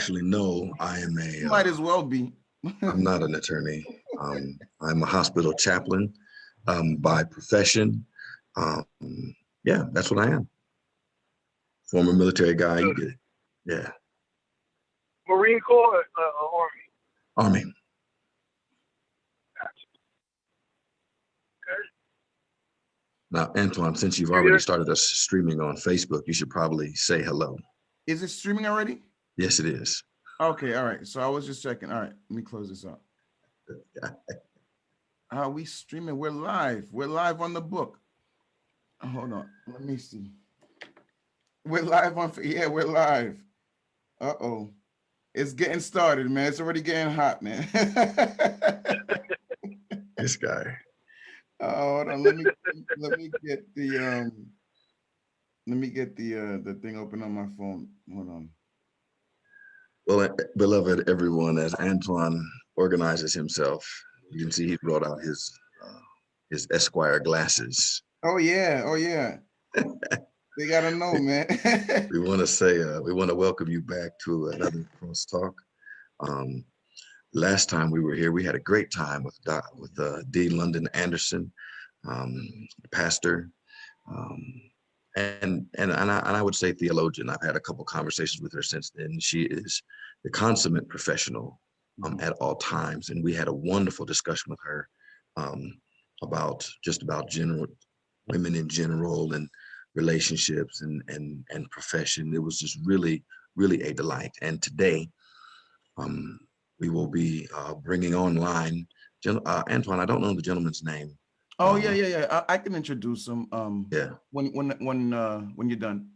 actually know, I am You might as well be. I'm not an attorney. I'm a hospital chaplain by profession. Yeah, that's what I am. Former military guy, you Good. get it. Yeah, Marine Corps or Army? Army. Gotcha. Okay. Now, Antoine, since you've You already here? started us streaming on Facebook, you should probably say hello. Is it streaming already? Yes, it is. Okay, all right. So I was just checking. All right, let me close this up. Yeah. We streaming. We're live. We're live on the book. Hold on. Let me see. We're live on. Yeah, we're live. Uh-oh. It's getting started, man. It's already getting hot, man. This guy. Hold on. Let me get the thing open on my phone. Hold on. Well, beloved everyone, as Antoine organizes himself, you can see he brought out his Esquire glasses. Oh yeah. Oh yeah. They gotta know, man. We want to say we want to welcome you back to another crosstalk. Um, last time we were here, we had a great time with D. London Anderson, um, pastor, um, and I would say theologian. I've had a couple conversations with her since then. She is the consummate professional at all times, and we had a wonderful discussion with her um, about just about general women in general and relationships and profession. It was just really a delight. And today um, we will be bringing online Antoine. I don't know the gentleman's name. Oh yeah, yeah, yeah. I can introduce them Yeah, when you're done.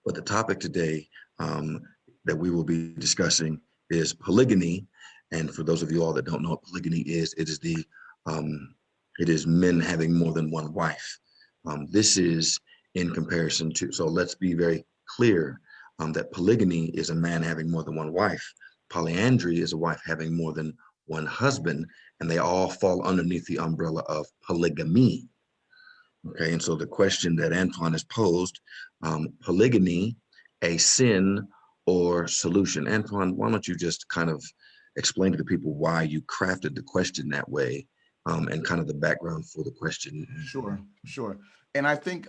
but the topic today that we will be discussing is polygyny. And for those of you all that don't know what polygyny is, um, it is men having more than one wife. This is in comparison to, so let's be very clear that polygyny is a man having more than one wife. Polyandry is a wife having more than one husband, and they all fall underneath the umbrella of polygamy. Okay, and so the question that Antoine has posed, polygyny, a sin or solution? Antoine, why don't you just kind of explain to the people why you crafted the question that way and kind of the background for the question? Sure, sure. And I think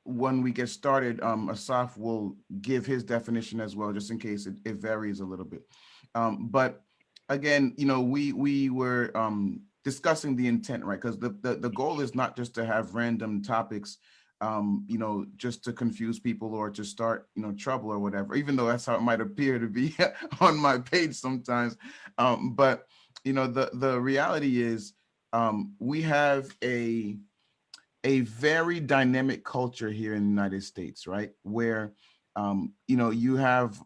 when we get started, Asaf will give his definition as well, just in case it varies a little bit. But again, we were discussing the intent, right? Because the goal is not just to have random topics, just to confuse people or to start, trouble or whatever, even though that's how it might appear to be on my page sometimes. But, the reality is we have a very dynamic culture here in the United States, right? Where, you have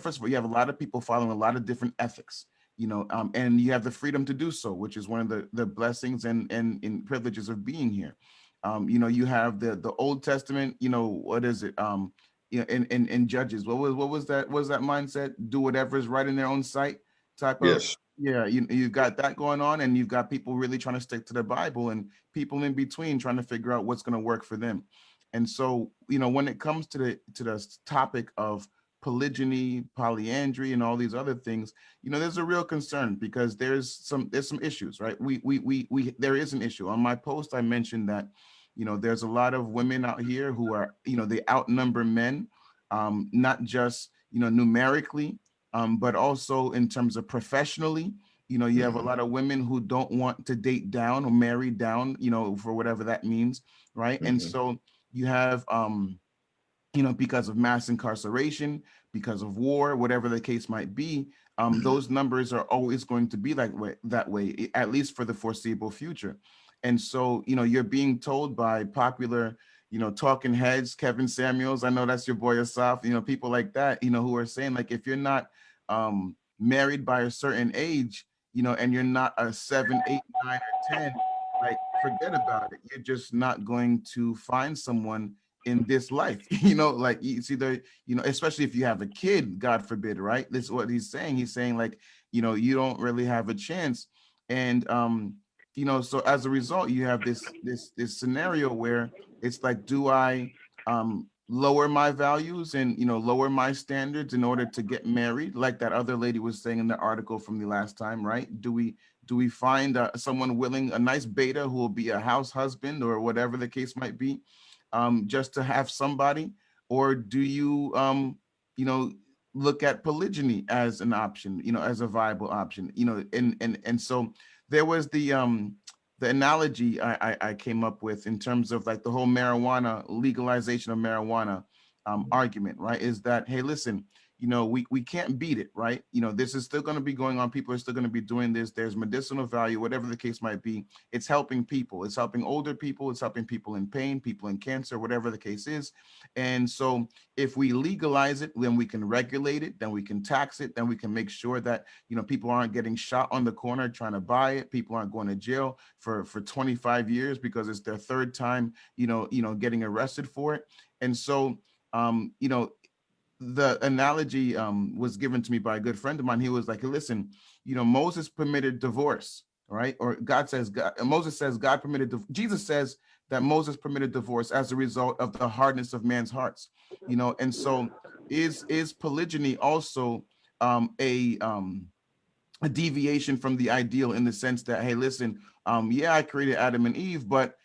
first of all, you have a lot of people following a lot of different ethics, and you have the freedom to do so, which is one of the blessings and privileges of being here. You have the Old Testament, what is it? In Judges, what was that mindset? Do whatever is right in their own sight type of. Yes. Yeah, you've got that going on, and you've got people really trying to stick to the Bible, and people in between trying to figure out what's going to work for them. And so, when it comes to the topic of polygyny, polyandry, and all these other things, there's a real concern because there's some issues, right? We there is an issue. On my post, I mentioned that, there's a lot of women out here who are, they outnumber men, not just, numerically, but also in terms of professionally. You have a lot of women who don't want to date down or marry down, for whatever that means, right? And Mhm. so you have, because of mass incarceration, because of war, whatever the case might be, those numbers are always going to be that way, at least for the foreseeable future. And so, you're being told by popular, talking heads, Kevin Samuels, I know that's your boy Asaf, people like that, who are saying, like, if you're not married by a certain age, and you're not a 7, 8, 9, or 10, like, forget about it. You're just not going to find someone in this life. Like, it's either, especially if you have a kid, God forbid, right? This is what he's saying. He's saying, like, you don't really have a chance. And so as a result, you have this scenario where it's like, do I lower my values and, lower my standards in order to get married, like that other lady was saying in the article from the last time, right? Do we find someone willing, a nice beta who will be a house husband or whatever the case might be, just to have somebody? Or do you, you know, look at polygyny as an option, as a viable option, and so there was the analogy I came up with in terms of like the whole marijuana legalization of marijuana argument, right? Is that, hey, listen, we can't beat it, right? This is still going to be going on. People are still going to be doing this. There's medicinal value, whatever the case might be. It's helping people. It's helping older people. It's helping people in pain, people in cancer, whatever the case is. And so if we legalize it, then we can regulate it, then we can tax it, then we can make sure that, people aren't getting shot on the corner trying to buy it. People aren't going to jail for 25 years because it's their third time, getting arrested for it. And so, the analogy was given to me by a good friend of mine. He was like, listen, Moses permitted divorce, right? Or Moses says God permitted, Jesus says that Moses permitted divorce as a result of the hardness of man's hearts, and so is polygyny also a deviation from the ideal, in the sense that, hey, listen, yeah, I created Adam and Eve, but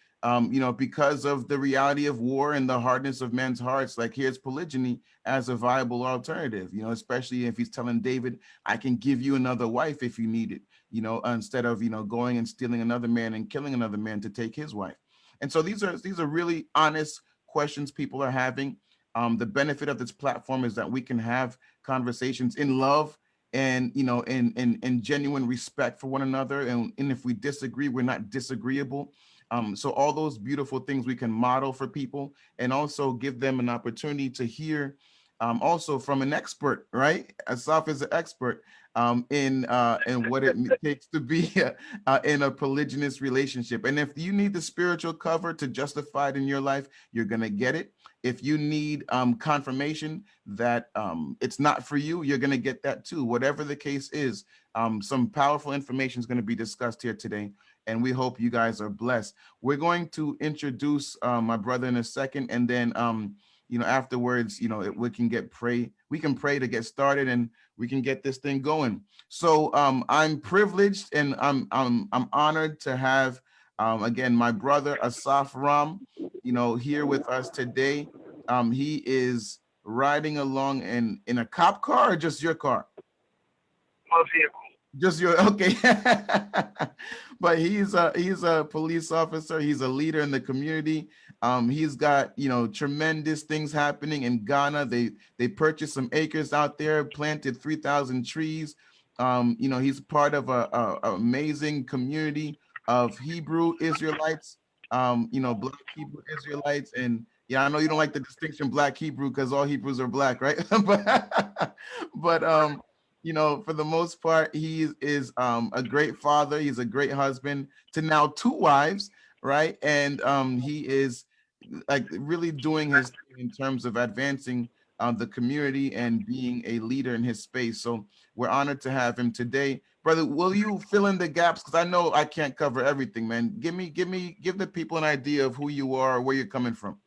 because of the reality of war and the hardness of men's hearts, like, here's polygyny as a viable alternative, especially if he's telling David, I can give you another wife if you need it, instead of, going and stealing another man and killing another man to take his wife. And so these are really honest questions people are having. The benefit of this platform is that we can have conversations in love and, in genuine respect for one another. And if we disagree, we're not disagreeable. So all those beautiful things we can model for people, and also give them an opportunity to hear also from an expert, right? Asaf is an expert in what it takes to be in a polygynous relationship. And if you need the spiritual cover to justify it in your life, you're gonna get it. If you need confirmation that it's not for you, you're gonna get that too. Whatever the case is, some powerful information is gonna be discussed here today, and we hope you guys are blessed. We're going to introduce my brother in a second, and then afterwards, we can pray to get started, and we can get this thing going. So I'm privileged and I'm honored to have again my brother Asaf Ram, here with us today. He is riding along in a cop car, or just your car? My vehicle. Just your, okay. But he's a police officer. He's a leader in the community. He's got, tremendous things happening in Ghana. They purchased some acres out there, planted 3,000 trees. He's part of a amazing community of Hebrew Israelites, Black Hebrew Israelites. And yeah, I know you don't like the distinction Black Hebrew because all Hebrews are Black, right? but for the most part, he is a great father. He's a great husband to now 2 wives, right? And he is like really doing his thing in terms of advancing the community and being a leader in his space. So we're honored to have him today. Brother, will you fill in the gaps? Because I know I can't cover everything, man. Give the people an idea of who you are, where you're coming from.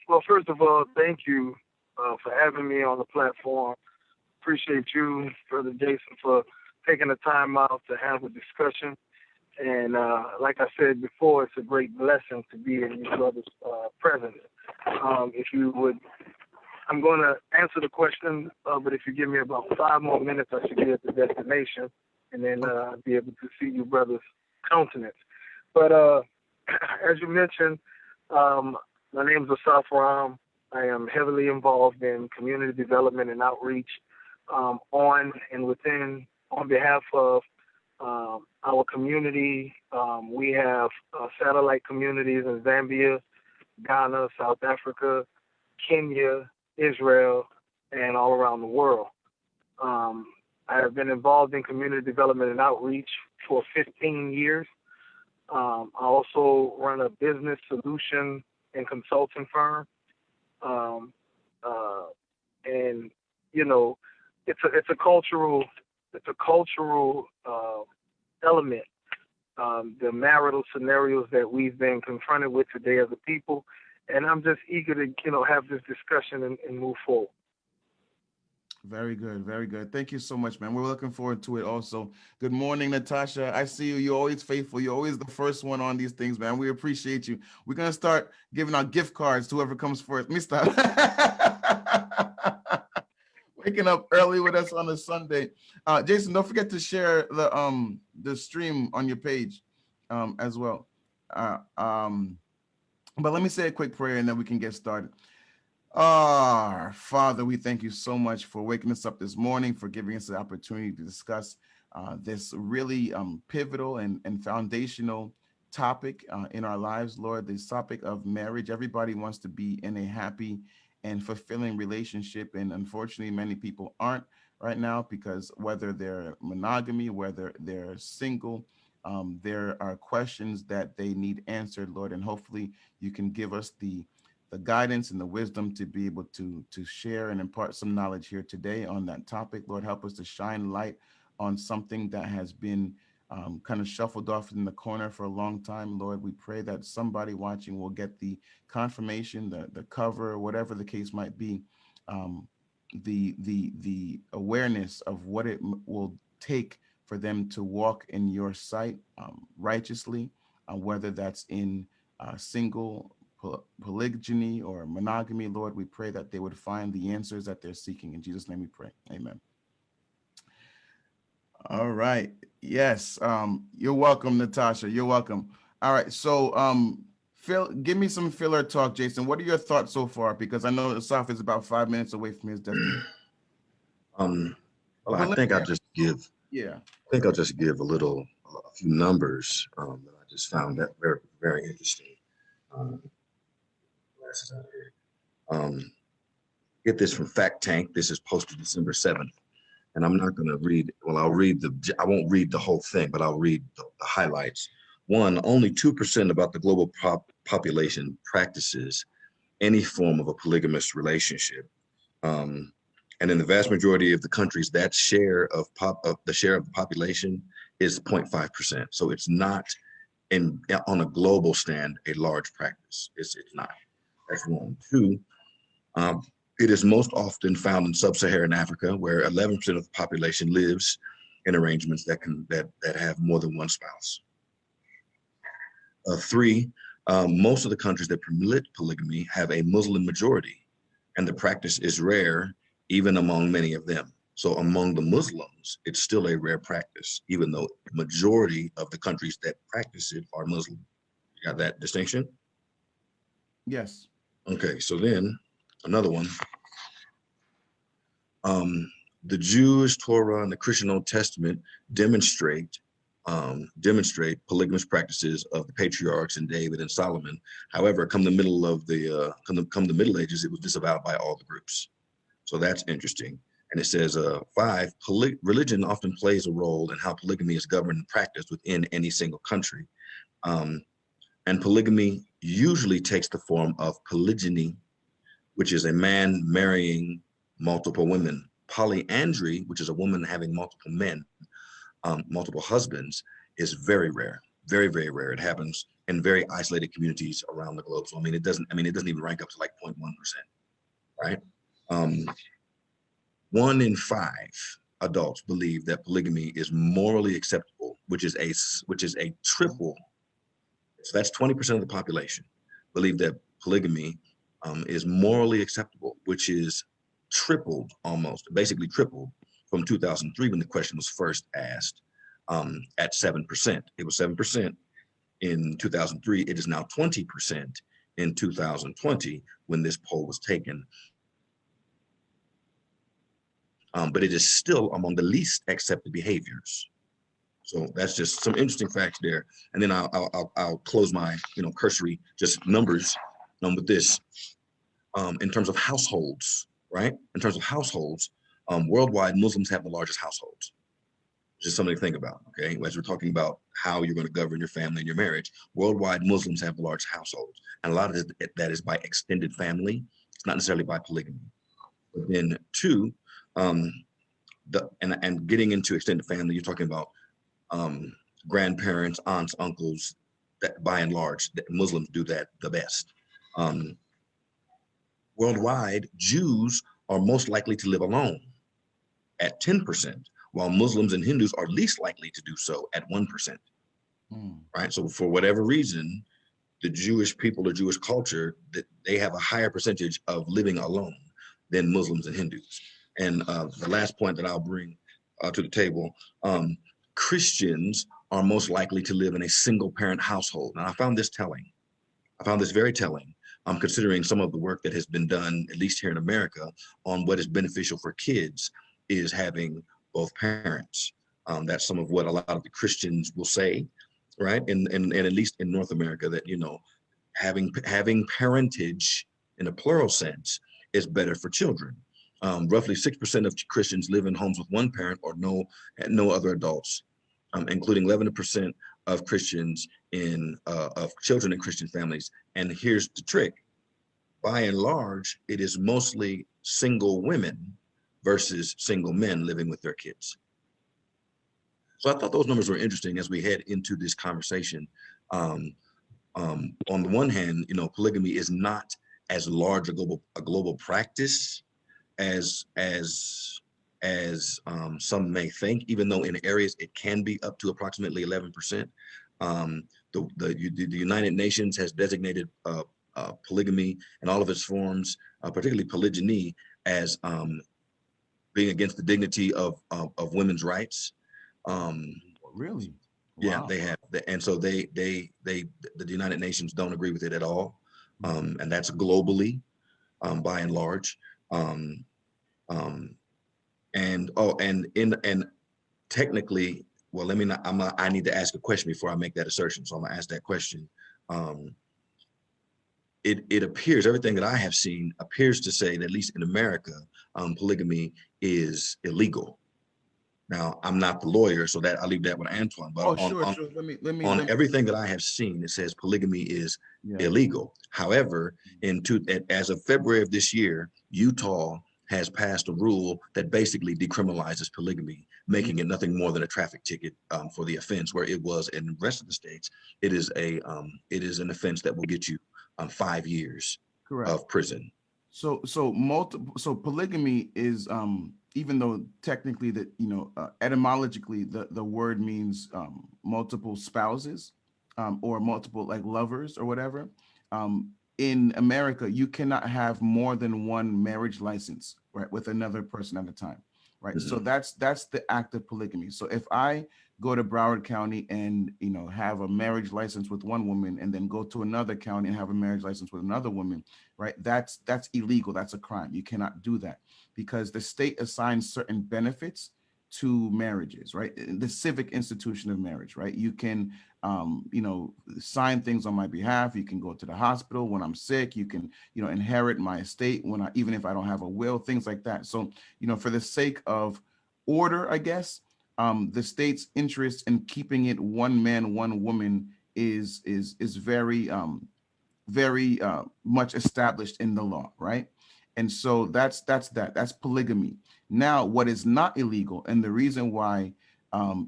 Well, first of all, thank you for having me on the platform. Appreciate you, Brother Jason, for taking the time out to have a discussion. And like I said before, it's a great blessing to be in your brother's presence. If you would, I'm going to answer the question, but if you give me about 5 more minutes, I should be at the destination, and then I'll be able to see you brother's countenance. But as you mentioned, my name is Asaf Ram. I am heavily involved in community development and outreach on behalf of our community. We have satellite communities in Zambia, Ghana, South Africa, Kenya, Israel, and all around the world. I have been involved in community development and outreach for 15 years. I also run a business solution and consulting firm. And it's a cultural element. The marital scenarios that we've been confronted with today as a people and I'm just eager to, have this discussion and move forward. Very good. Very good. Thank you so much, man. We're looking forward to it also. Good morning, Natasha. I see you. You're always faithful. You're always the first one on these things, man. We appreciate you. We're going to start giving out gift cards to whoever comes first. Let me stop. Waking up early with us on a Sunday. Jason, don't forget to share the stream on your page as well. But let me say a quick prayer and then we can get started. Father, we thank you so much for waking us up this morning, for giving us the opportunity to discuss this really pivotal and foundational topic in our lives, Lord, this topic of marriage. Everybody wants to be in a happy and fulfilling relationship, and unfortunately, many people aren't right now because whether they're monogamy, whether they're single, there are questions that they need answered, Lord, and hopefully you can give us the guidance and the wisdom to be able to share and impart some knowledge here today on that topic. Lord, help us to shine light on something that has been kind of shuffled off in the corner for a long time. Lord, we pray that somebody watching will get the confirmation, the cover, whatever the case might be, the awareness of what it will take for them to walk in your sight righteously, whether that's in single polygyny or monogamy. Lord, we pray that they would find the answers that they're seeking. In Jesus' name we pray. Amen. All right. Yes. You're welcome, Natasha. You're welcome. All right. So Phil, give me some filler talk, Jason. What are your thoughts so far? Because I know Asaf is about 5 minutes away from his destination. Well, I think I'll just give a few numbers that I just found that very, very interesting. Get this from Fact Tank. This is posted December 7th. And I'm not going to read, well, I won't read the whole thing, but I'll read the highlights. One, only 2% about the global population practices any form of a polygamous relationship. And in the vast majority of the countries, that share of the population is 0.5%. So it's not on a global stand a large practice. It's not. That's one. Two, it is most often found in sub-Saharan Africa, where 11% of the population lives in arrangements that have more than one spouse. Three, most of the countries that permit polygamy have a Muslim majority, and the practice is rare even among many of them. So among the Muslims, it's still a rare practice, even though the majority of the countries that practice it are Muslim. You got that distinction? Yes. Okay, so then another one. The Jewish Torah and the Christian Old Testament demonstrate polygamous practices of the patriarchs and David and Solomon. However, come the Middle Ages, it was disavowed by all the groups. So that's interesting. And it says, 5, religion often plays a role in how polygamy is governed and practiced within any single country. And polygamy usually takes the form of polygyny, which is a man marrying multiple women. Polyandry, which is a woman having multiple men, multiple husbands, is very rare, very, very rare. It happens in very isolated communities around the globe. So it doesn't even rank up to like 0.1%, right? 1 in 5 adults believe that polygamy is morally acceptable, which is a triple. So that's 20% of the population believe that polygamy is morally acceptable, which is basically tripled from 2003 when the question was first asked, at 7%. It was 7% in 2003. It is now 20% in 2020 when this poll was taken. But it is still among the least accepted behaviors. So that's just some interesting facts there. And then I'll close my cursory just numbers with this. In terms of households, right? In terms of households, worldwide Muslims have the largest households. Just something to think about, okay? As we're talking about how you're going to govern your family and your marriage, worldwide Muslims have the largest households. And a lot of that is by extended family. It's not necessarily by polygamy. But then 2, and getting into extended family, you're talking about grandparents, aunts, uncles, that by and large, that Muslims do that the best. Um, Worldwide, Jews are most likely to live alone at 10%, while Muslims and Hindus are least likely to do so at 1%. Right. So for whatever reason, the Jewish people or Jewish culture, that they have a higher percentage of living alone than Muslims and Hindus. And the last point that I'll bring to the table, Christians are most likely to live in a single parent household. And I found this telling. I found this very telling, considering some of the work that has been done, at least here in America, on what is beneficial for kids is having both parents. That's some of what a lot of the Christians will say, right? And at least in North America, that, you know, having parentage in a plural sense is better for children. Roughly 6% of Christians live in homes with one parent or no other adults, including 11% of Christians of children in Christian families. And here's the trick: by and large, it is mostly single women versus single men living with their kids. So I thought those numbers were interesting as we head into this conversation. On the one hand, you know, polygamy is not as large a global practice as some may think, even though in areas it can be up to approximately 11%. The United Nations has designated polygamy in all of its forms, particularly polygyny, as being against the dignity of women's rights. Really? Yeah, Wow. they have, and so the United Nations don't agree with it at all, and that's globally, by and large. Um, and technically, well, let me not. I need to ask a question before I make that assertion. So I'm gonna ask that question. It appears, everything that I have seen appears to say that, at least in America, polygamy is illegal. Now, I'm not the lawyer, so that I'll leave that with Antoine. But Oh, sure. Let me. everything that I have seen, it says polygamy is illegal. However, as of February of this year, Utah has passed a rule that basically decriminalizes polygamy, making it nothing more than a traffic ticket for the offense, where it was in the rest of the states. It is an offense that will get you 5 years of prison. So polygamy is, even though technically that, you know, etymologically the word means multiple spouses, or multiple, like, lovers or whatever. In America, you cannot have more than one marriage license, right, with another person at a time, right? So that's the act of polygamy. So if I go to Broward County and, you know, have a marriage license with one woman, and then go to another county and have a marriage license with another woman, right? That's illegal. That's a crime. You cannot do that, because the state assigns certain benefits to marriages, right? The civic institution of marriage, right? You can, you know, sign things on my behalf. You can go to the hospital when I'm sick. You can, you know, inherit my estate even if I don't have a will, things like that. So, you know, for the sake of order, I guess, the state's interest in keeping it one man, one woman is very, very much established in the law, right? And so that's polygamy. Now, what is not illegal, and the reason why,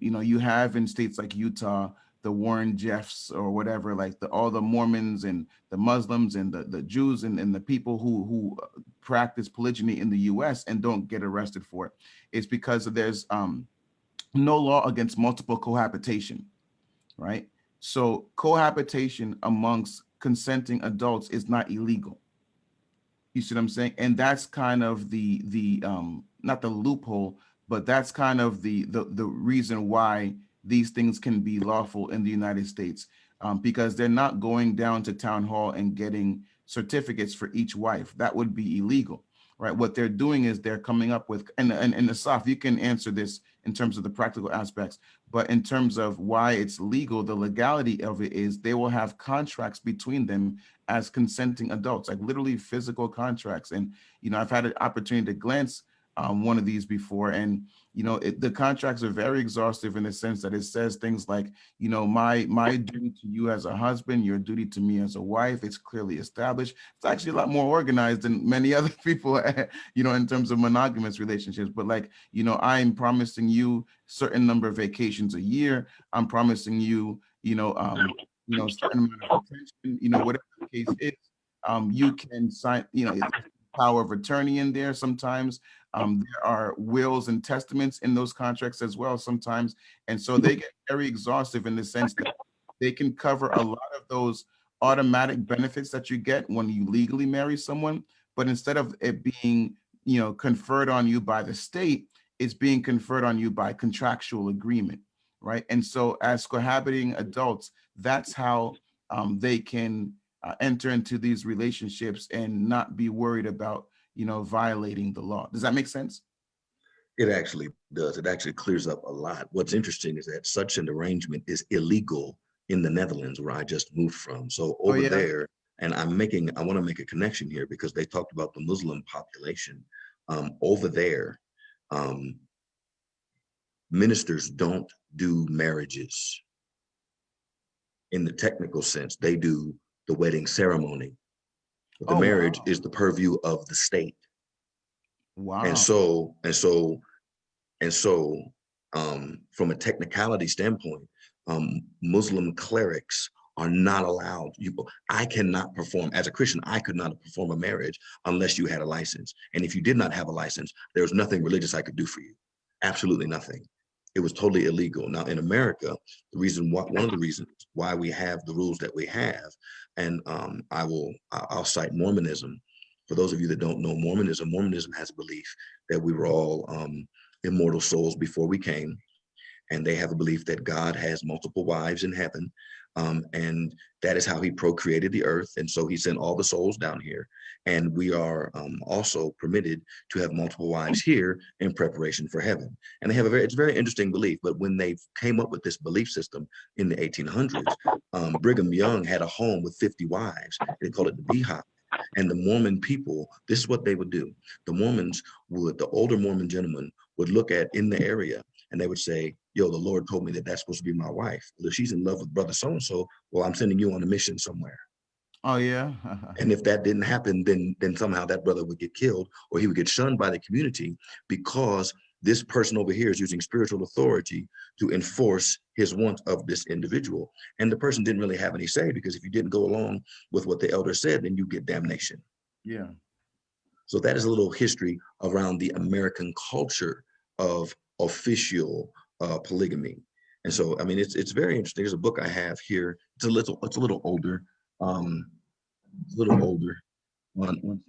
you know, you have in states like Utah, the Warren Jeffs or whatever, like all the Mormons and the Muslims and the Jews and the people who practice polygyny in the U.S. and don't get arrested for it, is because there's no law against multiple cohabitation, right? So cohabitation amongst consenting adults is not illegal. You see what I'm saying? And that's kind of the not the loophole, but that's kind of the reason why these things can be lawful in the United States, because they're not going down to town hall and getting certificates for each wife. That would be illegal, right? What they're doing is they're coming up with, and Asaf, you can answer this in terms of the practical aspects, but in terms of why it's legal, the legality of it is they will have contracts between them as consenting adults, like literally physical contracts. And, you know, I've had an opportunity to glance one of these before, and, you know, the contracts are very exhaustive in the sense that it says things like, you know, my duty to you as a husband, your duty to me as a wife, it's clearly established. It's actually a lot more organized than many other people, you know, in terms of monogamous relationships. But, like, you know, I'm promising you certain number of vacations a year. I'm promising you, you know, certain amount of attention, you know, whatever the case is. You can sign, there's power of attorney in there sometimes. There are wills and testaments in those contracts as well sometimes. And so they get very exhaustive in the sense that they can cover a lot of those automatic benefits that you get when you legally marry someone. But instead of it being, conferred on you by the state, it's being conferred on you by contractual agreement, right? And so as cohabiting adults, that's how they can enter into these relationships and not be worried about, violating the law. Does that make sense? It actually does. It actually clears up a lot. What's interesting is that such an arrangement is illegal in the Netherlands, where I just moved from. So Oh, over yeah. there, and I want to make a connection here because they talked about the Muslim population. Over there, ministers don't do marriages in the technical sense. They do the wedding ceremony. But the Oh, marriage wow. is the purview of the state. Wow. And so from a technicality standpoint, Muslim clerics are not allowed. I cannot perform, as a Christian, I could not perform a marriage unless you had a license. And if you did not have a license, there was nothing religious I could do for you. Absolutely nothing. It was totally illegal. Now in America, one of the reasons why we have the rules that we have, and I'll cite Mormonism. For those of you that don't know Mormonism has a belief that we were all immortal souls before we came, and they have a belief that God has multiple wives in heaven, and that is how he procreated the earth, and so he sent all the souls down here, and we are also permitted to have multiple wives here in preparation for heaven. And they have it's a very interesting belief. But when they came up with this belief system in the 1800s, Brigham Young had a home with 50 wives. They called it the Beehive. And the Mormon people, this is what they would do. The older Mormon gentlemen would look at in the area and they would say, yo, the Lord told me that that's supposed to be my wife. Well, if she's in love with brother so-and-so, well, I'm sending you on a mission somewhere. Oh, yeah. And if that didn't happen, then somehow that brother would get killed, or he would get shunned by the community, because this person over here is using spiritual authority to enforce his want of this individual. And the person didn't really have any say, because if you didn't go along with what the elder said, then you get damnation. Yeah. So that is a little history around the American culture of official polygamy. And so, I mean, it's very interesting. There's a book I have here. It's a little older. It's a little older. One second.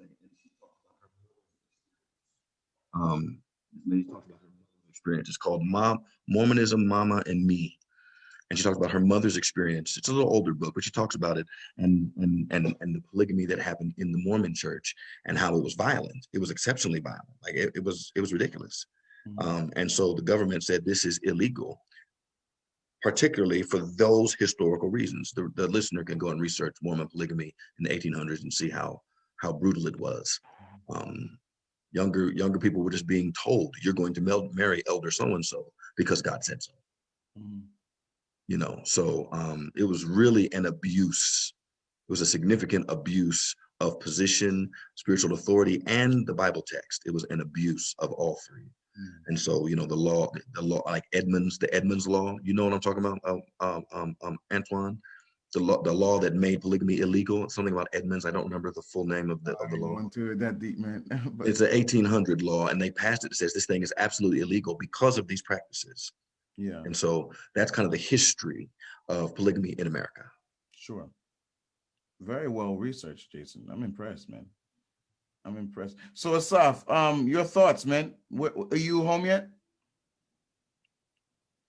This lady talks about her experience. It's called Mormonism, Mama and Me. And she talks about her mother's experience. It's a little older book, but she talks about it and the polygamy that happened in the Mormon church and how it was violent. It was exceptionally violent. Like it was ridiculous. Mhm. And so the government said this is illegal, particularly for those historical reasons. The listener can go and research Mormon polygamy in the 1800s and see how brutal it was. Younger people were just being told, you're going to marry elder so-and-so because God said so. So it was really an abuse. It was a significant abuse of position, spiritual authority, and the Bible text. It was an abuse of all three. And so, the law, like the Edmunds law, you know what I'm talking about, Antoine? The law that made polygamy illegal, something about Edmunds. I don't remember the full name of the law. Going to it that deep, man. But it's an 1800 law, and they passed it that says this thing is absolutely illegal because of these practices. yeah, And so that's kind of the history of polygamy in America. sure. Very well researched, Jason. I'm impressed, man. I'm impressed. So Asaf, your thoughts, man. Are you home yet?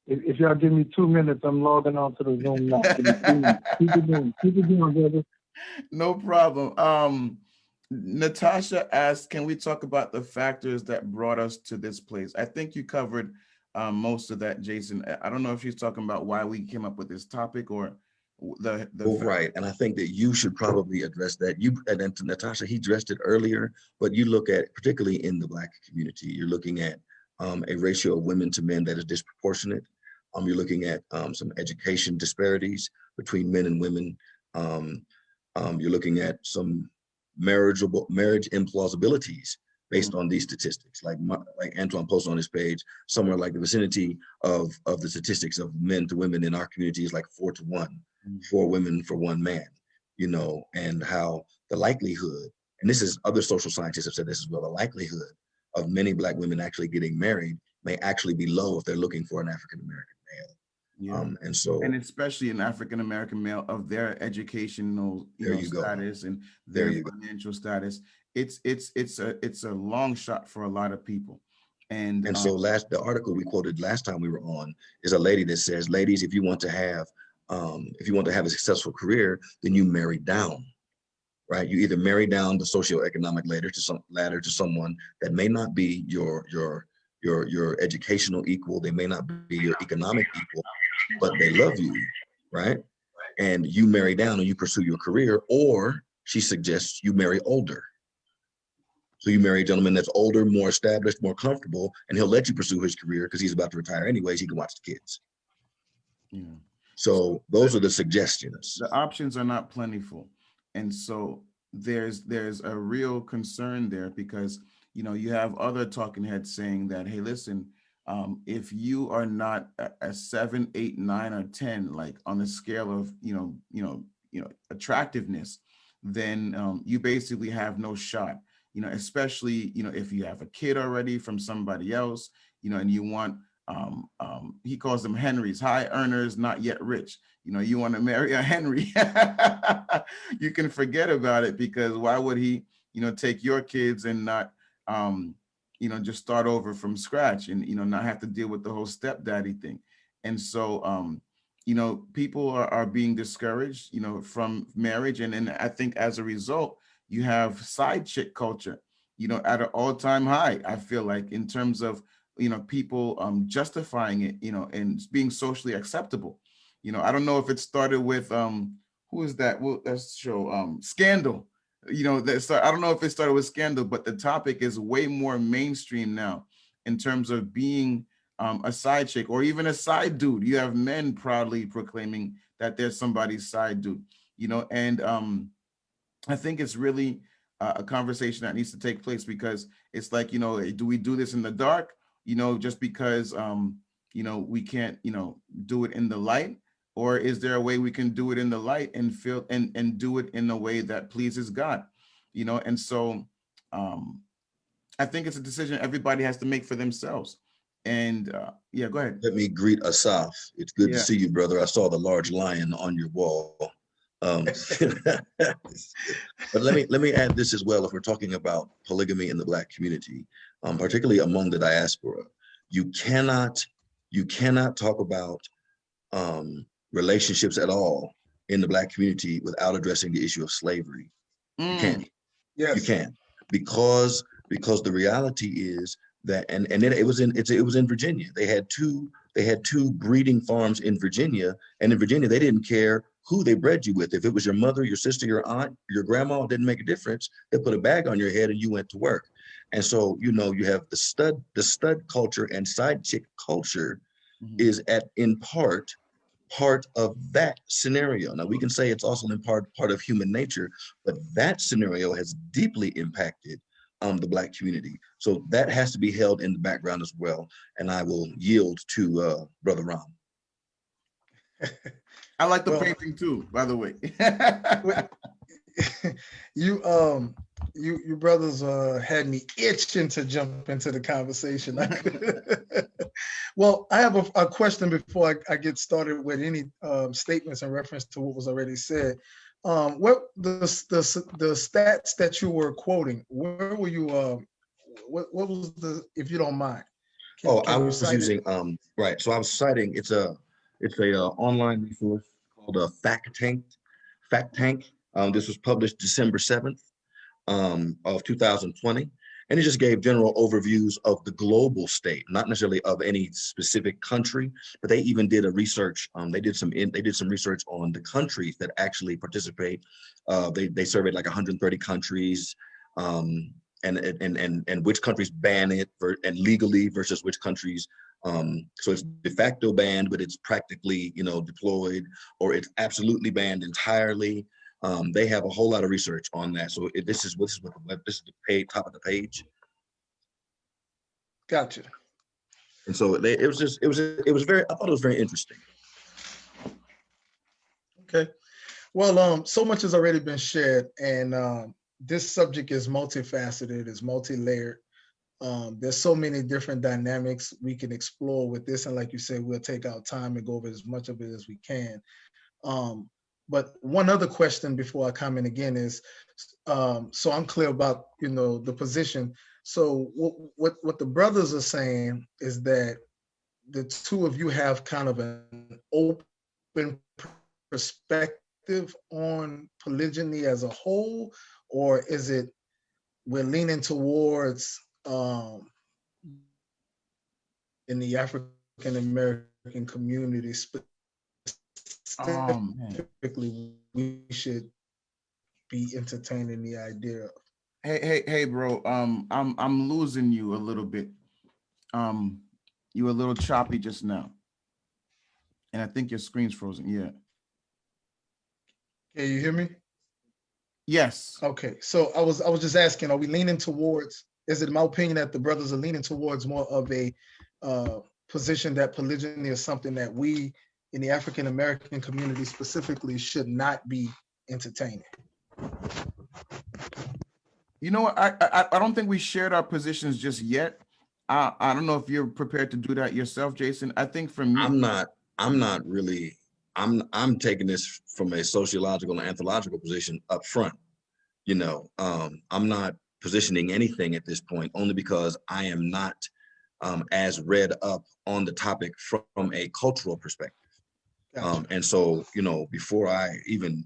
If y'all give me 2 minutes, I'm logging on to the Zoom now. Keep it doing, brother. No problem. Natasha asked, can we talk about the factors that brought us to this place? I think you covered most of that, Jason. I don't know if she's talking about why we came up with this topic or right. And I think that you should probably address that. And then Natasha, he addressed it earlier, but you look at, particularly in the Black community, you're looking at a ratio of women to men that is disproportionate. You're looking at some education disparities between men and women. You're looking at some marriage implausibilities based on these statistics. Like Antoine posted on his page, somewhere like the vicinity of the statistics of men to women in our community is like 4 to 1, 4 women for 1 man. you know, and how the likelihood, and this is other social scientists have said this as well, the likelihood of many Black women actually getting married may actually be low if they're looking for an African American male. Yeah. And so And especially an African American male of their educational, there you go. status and There their you go. financial status, it's a long shot for a lot of people. And so the article we quoted last time we were on is a lady that says, ladies, if you want to have a successful career, then you marry down, right? You either marry down the socioeconomic ladder to someone that may not be your educational equal, they may not be your economic equal, but they love you, right? And you marry down and you pursue your career, or she suggests you marry older. So you marry a gentleman that's older, more established, more comfortable, and he'll let you pursue his career because he's about to retire anyways. He can watch the kids. yeah. So those are the suggestions. The options are not plentiful. And so there's a real concern there because, you have other talking heads saying that, hey, listen, if you are not a 7, 8, 9, or 10, like on the scale of, attractiveness, then you basically have no shot. Especially, if you have a kid already from somebody else, and you want, he calls them Henrys, high earners, not yet rich. You want to marry a Henry, you can forget about it, because why would he, take your kids and not, just start over from scratch and, not have to deal with the whole stepdaddy thing. And so, people are being discouraged, from marriage. And then I think as a result, you have side chick culture, at an all-time high, I feel like, in terms of, people justifying it, and being socially acceptable. I don't know if it started with who is that? Well, that's show Scandal. I don't know if it started with Scandal, but the topic is way more mainstream now in terms of being a side chick or even a side dude. You have men proudly proclaiming that they're somebody's side dude, and I think it's really a conversation that needs to take place, because it's like, do we do this in the dark, just because, we can't, do it in the light? Or is there a way we can do it in the light and feel and do it in a way that pleases God? And so I think it's a decision everybody has to make for themselves. And yeah, go ahead. Let me greet Asaf. It's good to Yeah. see you, brother. I saw the large lion on your wall. But let me add this as well. If we're talking about polygamy in the Black community, particularly among the diaspora, you cannot talk about relationships at all in the Black community without addressing the issue of slavery. You can't. Yes. You can't, because the reality is that, and it was in Virginia. They had two breeding farms in Virginia, and in Virginia they didn't care who they bred you with. If it was your mother, your sister, your aunt, your grandma, it didn't make a difference. They put a bag on your head and you went to work. And so, you have the stud culture and side chick culture is in part of that scenario. Now we can say it's also in part of human nature, but that scenario has deeply impacted the Black community. So that has to be held in the background as well. And I will yield to Brother Ram. I like the painting too, by the way. You brothers had me itching to jump into the conversation. Well, I have a question before I get started with any statements in reference to what was already said. What the stats that you were quoting? Where were you? What was the? If you don't mind. I was using right. So I was citing it's a online resource called Fact Tank. This was published December 7th of 2020. And it just gave general overviews of the global state, not necessarily of any specific country, but they even did a research. They did some research on the countries that actually participate. They surveyed like 130 countries, and which countries ban it and legally versus which countries. So it's de facto banned, but it's practically, deployed, or it's absolutely banned entirely. They have a whole lot of research on that. So this is the page, top of the page. Gotcha. And so I thought it was very interesting. Okay. Well, so much has already been shared, and this subject is multifaceted, is multi-layered. There's so many different dynamics we can explore with this, and like you said, we'll take our time and go over as much of it as we can. Um, but one other question before I comment again is, so I'm clear about the position. So what the brothers are saying is that the two of you have kind of an open perspective on polygyny as a whole, or is it we're leaning towards in the African American community Man. specifically, we should be entertaining the idea of? Hey, bro. I'm losing you a little bit. You were a little choppy just now, and I think your screen's frozen. Yeah. Can you hear me? Yes. Okay, so I was just asking, are we leaning towards? Is it my opinion that the brothers are leaning towards more of a position that polygyny is something that we in the African American community specifically should not be entertaining? You know what? I don't think we shared our positions just yet. I don't know if you're prepared to do that yourself, Jason. I think for me, I'm not really, I'm taking this from a sociological and anthropological position up front. I'm not positioning anything at this point, only because I am not as read up on the topic from a cultural perspective. Gotcha. And so, before I even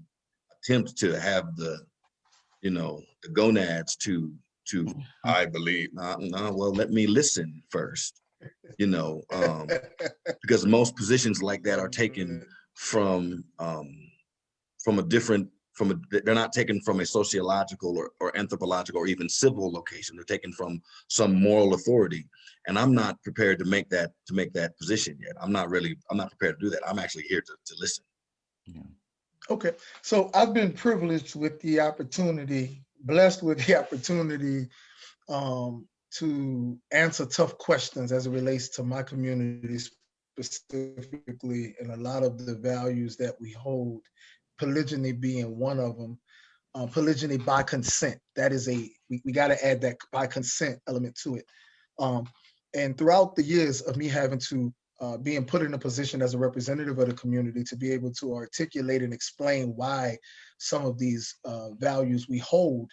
attempt to have the gonads to I believe, no, well, let me listen first, because most positions like that are taken from a different, they're not taken from a sociological or anthropological or even civil location. They're taken from some moral authority. And I'm not prepared to make that position yet. I'm not prepared to do that. I'm actually here to listen. yeah. Okay, so I've been privileged with the opportunity, blessed with the opportunity to answer tough questions as it relates to my community specifically, and a lot of the values that we hold, polygyny being one of them. Polygyny by consent. That is we got to add that by consent element to it. And throughout the years of me having to being put in a position as a representative of the community to be able to articulate and explain why some of these values we hold,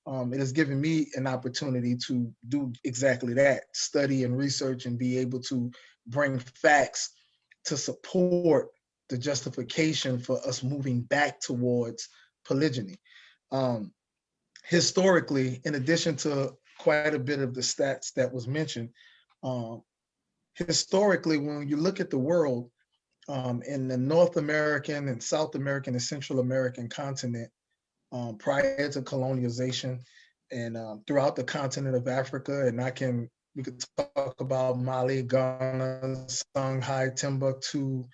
it has given me an opportunity to do exactly that, study and research and be able to bring facts to support the justification for us moving back towards polygyny. Historically, in addition to quite a bit of the stats that was mentioned, historically, when you look at the world, in the North American and South American and Central American continent, prior to colonialization, and throughout the continent of Africa, and we could talk about Mali, Ghana, Songhai, Timbuktu,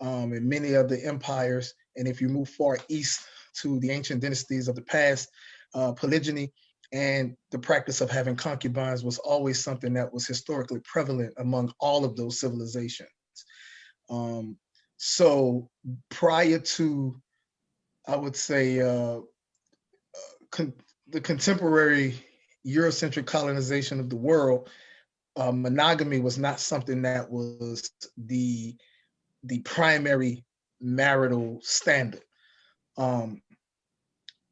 and many of the empires. And if you move far east to the ancient dynasties of the past, polygyny and the practice of having concubines was always something that was historically prevalent among all of those civilizations. So prior to, I would say, the contemporary Eurocentric colonization of the world, monogamy was not something that was the primary marital standard.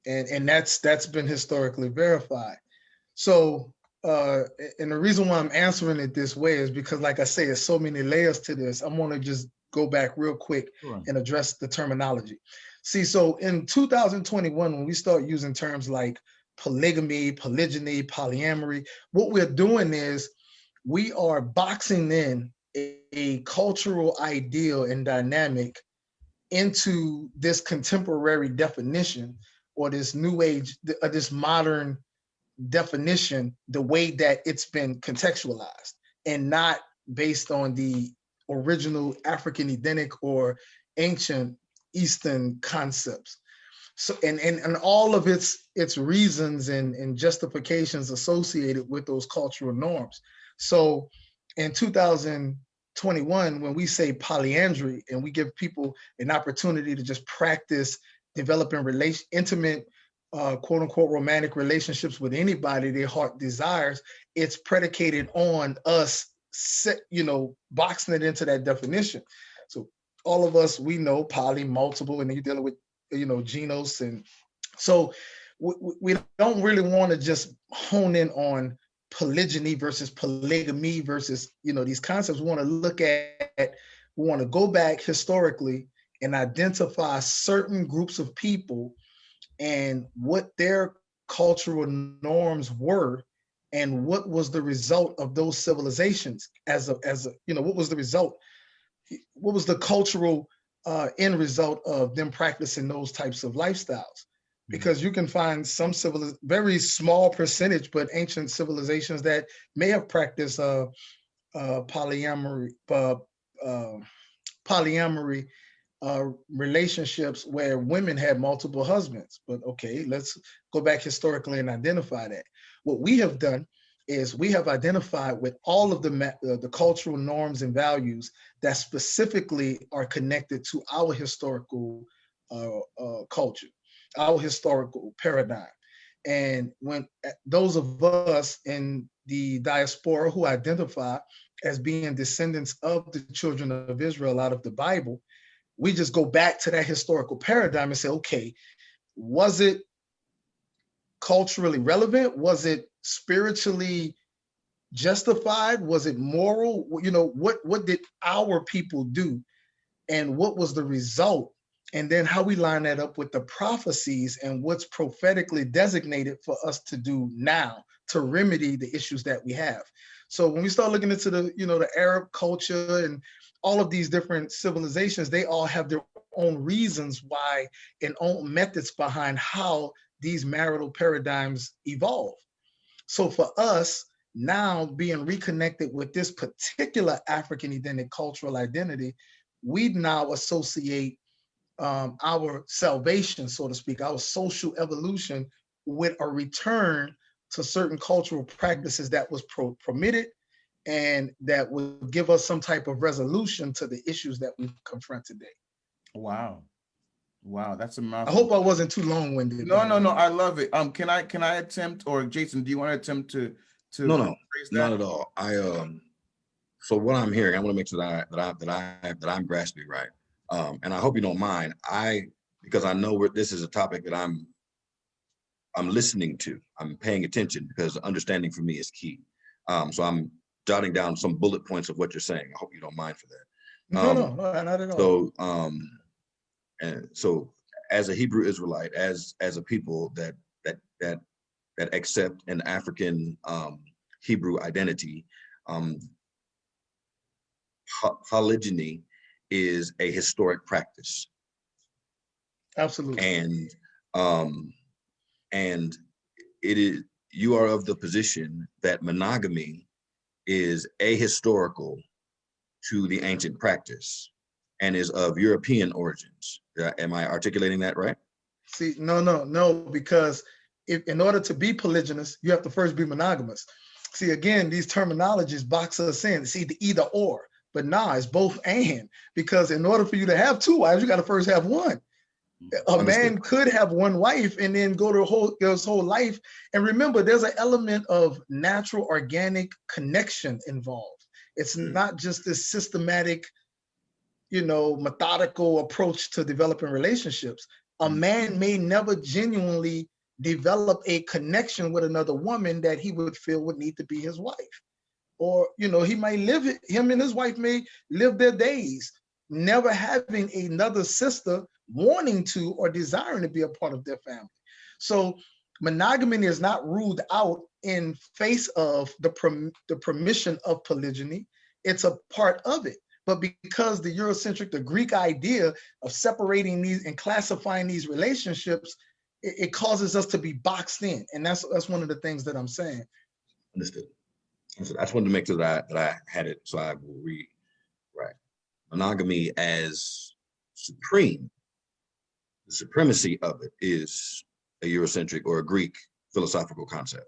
And that's been historically verified. So, and the reason why I'm answering it this way is because, like I say, there's so many layers to this. I'm going to just go back real quick and address the terminology. See, so in 2021, when we start using terms like polygamy, polygyny, polyamory, what we're doing is we are boxing in a cultural ideal and dynamic into this contemporary definition, or this new age, this modern definition, the way that it's been contextualized, and not based on the original African Edenic or ancient Eastern concepts. So, and all of its reasons and justifications associated with those cultural norms. So in 2021, when we say polyandry and we give people an opportunity to just practice developing intimate, quote unquote, romantic relationships with anybody their heart desires, it's predicated on us, boxing it into that definition. So all of us, we know poly, multiple, and then you're dealing with, genos. And so we don't really want to just hone in on polygyny versus polygamy versus, these concepts. We want to look at, we want to go back historically and identify certain groups of people and what their cultural norms were and what was the result of those civilizations what was the result, what was the cultural end result of them practicing those types of lifestyles. Because you can find some very small percentage, but ancient civilizations that may have practiced polyamory, relationships where women had multiple husbands. But okay, let's go back historically and identify that. What we have done is we have identified with all of the cultural norms and values that specifically are connected to our historical culture, our historical paradigm. And when those of us in the diaspora who identify as being descendants of the children of Israel out of the Bible, we just go back to that historical paradigm and say, okay, was it culturally relevant? Was it spiritually justified? Was it moral? What did our people do? And what was the result? And then how we line that up with the prophecies and what's prophetically designated for us to do now to remedy the issues that we have. So when we start looking into the Arab culture and all of these different civilizations, they all have their own reasons why and own methods behind how these marital paradigms evolve. So for us now being reconnected with this particular African identity, cultural identity, we now associate our salvation, so to speak, our social evolution with a return to certain cultural practices that was permitted and that would give us some type of resolution to the issues that we confront today. Wow. That's a mouthful. I hope I wasn't too long-winded. No, I love it. Can I attempt, or Jason, do you want to attempt to No, not at all. So what I'm hearing, I want to make sure that I'm grasping right. And I hope you don't mind. Because I know this is a topic that I'm listening to. I'm paying attention because understanding for me is key. So I'm jotting down some bullet points of what you're saying. I hope you don't mind for that. No, not at all. So as a Hebrew Israelite, as a people that accept an African Hebrew identity, polygyny is a historic practice. Absolutely. And it is, you are of the position that monogamy is ahistorical to the ancient practice and is of European origins. Am I articulating that right? See, no, because in order to be polygynous, you have to first be monogamous. See, again, these terminologies box us in. It's either or, but it's both and, because in order for you to have two wives, you got to first have one. A man could have one wife and then go to his whole life. And remember, there's an element of natural, organic connection involved. It's not just this systematic, methodical approach to developing relationships. A man may never genuinely develop a connection with another woman that he would feel would need to be his wife. Or, he might him and his wife may live their days never having another sister wanting to or desiring to be a part of their family. So monogamy is not ruled out in face of the permission of polygyny. It's a part of it. But because the Eurocentric, the Greek idea of separating these and classifying these relationships, it causes us to be boxed in. And that's one of the things that I'm saying. Understood. I just wanted to make sure that I had it, so I will read. Right. Monogamy as supreme, the supremacy of it is a Eurocentric or a Greek philosophical concept.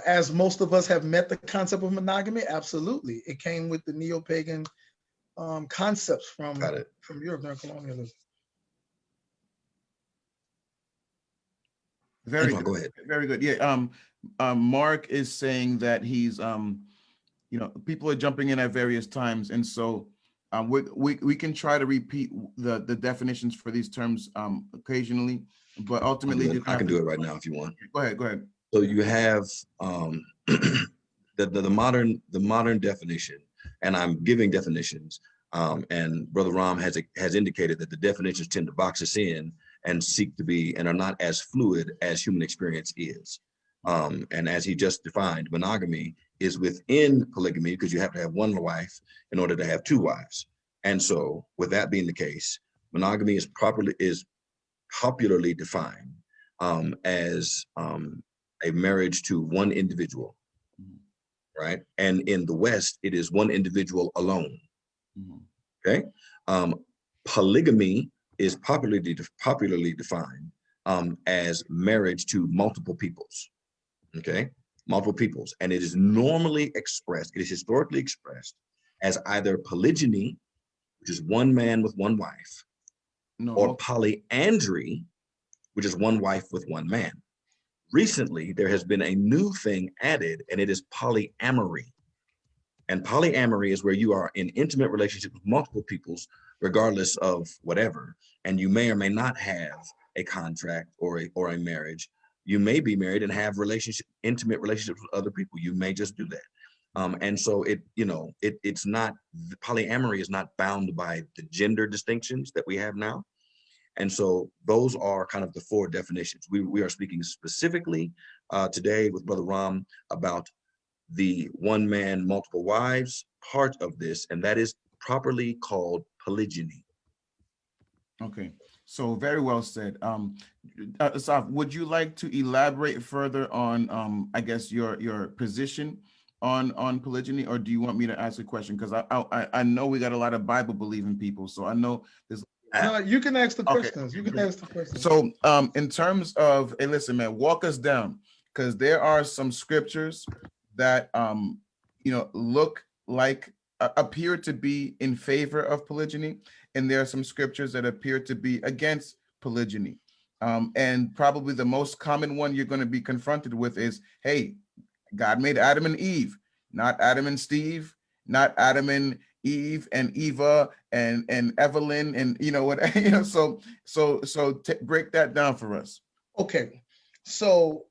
As most of us have met the concept of monogamy, absolutely. It came with the neo-pagan concepts from Europe during colonialism. Very Antoine, good. go ahead. Very good. Yeah. Mark is saying that he's people are jumping in at various times, and so we can try to repeat the definitions for these terms occasionally, but ultimately I can do it right now if you want. Go ahead. Go ahead. So you have the modern definition, and I'm giving definitions. And Brother Ram has indicated that the definitions tend to box us in and seek to be and are not as fluid as human experience is. And as he just defined, monogamy is within polygamy because you have to have one wife in order to have two wives. And so, with that being the case, monogamy is popularly defined as a marriage to one individual, right? And in the West, it is one individual alone. Okay. Polygamy is popularly defined as marriage to multiple peoples. Okay, multiple peoples, and it is normally expressed. It is historically expressed as either polygyny, which is one man with one wife, or polyandry, which is one wife with one man. Recently, there has been a new thing added, and it is polyamory. And polyamory is where you are in intimate relationship with multiple peoples, regardless of whatever, and you may or may not have a contract or a marriage. You may be married and have intimate relationships with other people. You may just do that. And so it's not, polyamory is not bound by the gender distinctions that we have now. And so those are kind of the four definitions. We are speaking specifically today with Brother Ram about the one man, multiple wives part of this, and that is properly called polygyny. Okay, so very well said. Asaf, would you like to elaborate further on, I guess, your position on polygyny, or do you want me to ask a question? Because I know we got a lot of Bible believing people, so I know there's. No, you can ask the questions. Okay. You can ask the questions. So, in terms of, hey, listen, man, walk us down, because there are some scriptures that look like appear to be in favor of polygyny, and there are some scriptures that appear to be against polygyny. And probably the most common one you're going to be confronted with is, hey, God made Adam and Eve, not Adam and Steve, not Adam and Eve and Eva and Evelyn and so break that down for us. Okay, so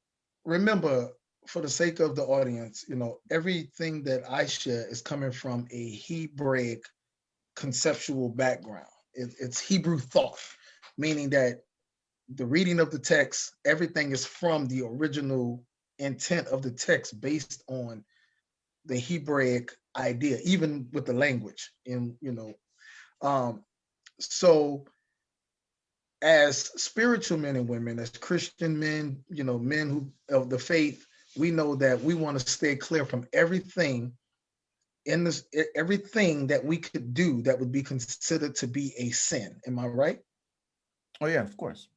remember, for the sake of the audience, everything that I share is coming from a Hebraic conceptual background. It's Hebrew thought, meaning that the reading of the text, everything is from the original intent of the text based on the Hebraic idea, even with the language. And so as spiritual men and women, as Christian men, men who of the faith, we know that we want to stay clear from everything everything that we could do that would be considered to be a sin. Am I right? Oh yeah, of course.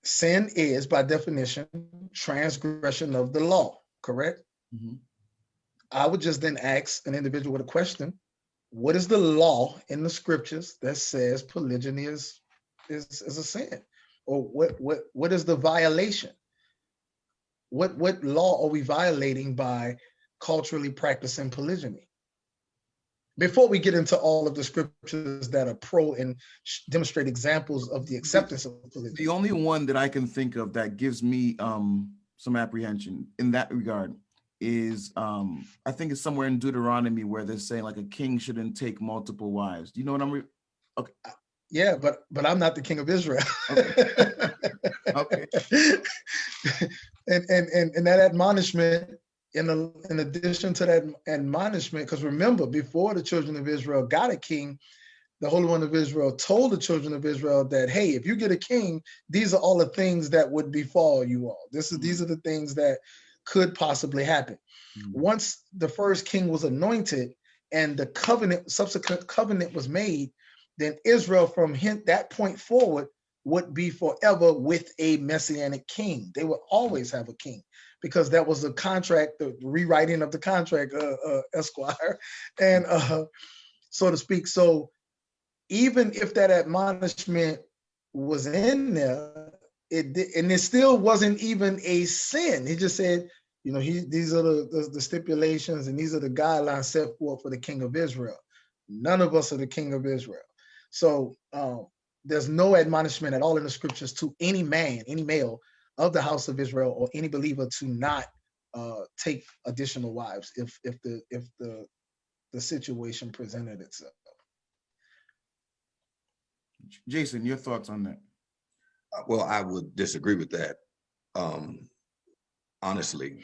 Sin is, by definition, transgression of the law, correct? Mm-hmm. I would just then ask an individual with a question: what is the law in the scriptures that says polygyny is a sin? Or what is the violation? What law are we violating by culturally practicing polygyny? Before we get into all of the scriptures that are pro and demonstrate examples of the acceptance of polygyny. The only one that I can think of that gives me some apprehension in that regard is I think it's somewhere in Deuteronomy where they're saying like a king shouldn't take multiple wives. Do you know what I'm? Okay. Yeah, but I'm not the king of Israel. Okay. And that admonishment, in addition to that admonishment, because remember, before the children of Israel got a king, the Holy One of Israel told the children of Israel that, hey, if you get a king, these are all the things that would befall you all. These are the things that could possibly happen. Mm-hmm. Once the first king was anointed and the subsequent covenant was made, then Israel from that point forward would be forever with a messianic king. They would always have a king, because that was the contract, the rewriting of the contract, Esquire, and so to speak. So even if that admonishment was in there, and it still wasn't even a sin. He just said, you know, these are the stipulations and these are the guidelines set forth for the king of Israel. None of us are the king of Israel. So there's no admonishment at all in the scriptures to any man, any male of the house of Israel or any believer to not take additional wives if the situation presented itself. Jason, your thoughts on that? Well, I would disagree with that. Honestly,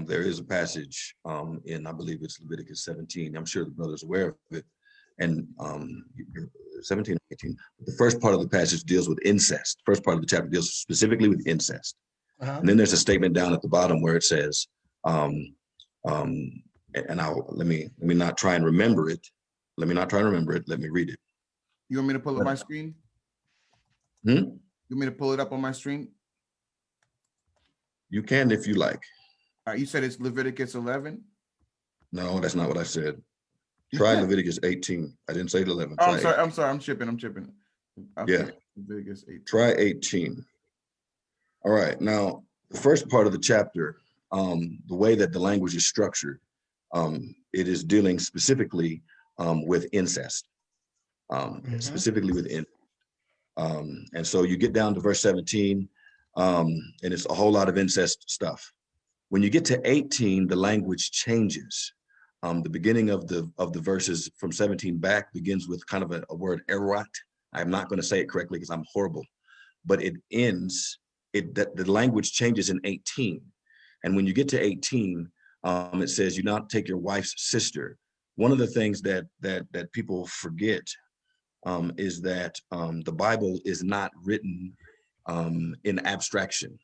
there is a passage in, I believe it's Leviticus 17. I'm sure the brother's aware of it. And 17 or 18. The first part of the passage deals with incest. First part of the chapter deals specifically with incest. And then there's a statement down at the bottom where it says, and let me not try and remember it. Let me read it. You want me to pull up my screen? You want me to pull it up on my screen? You can if you like. You said it's Leviticus 11? No, that's not what I said. Try Leviticus 18. I didn't say 11. Oh, I'm sorry. I'm chipping. Okay. Yeah. Leviticus 18. Try 18. All right. Now, the first part of the chapter, the way that the language is structured, it is dealing specifically with incest. Specifically with incest. And so you get down to verse 17, and it's a whole lot of incest stuff. When you get to 18, the language changes. The beginning of the verses from 17 back begins with kind of a word, erot. I'm not going to say it correctly because I'm horrible, but it ends, the language changes in 18. And when you get to 18, it says, you not take your wife's sister. One of the things that people forget is that the Bible is not written in abstraction.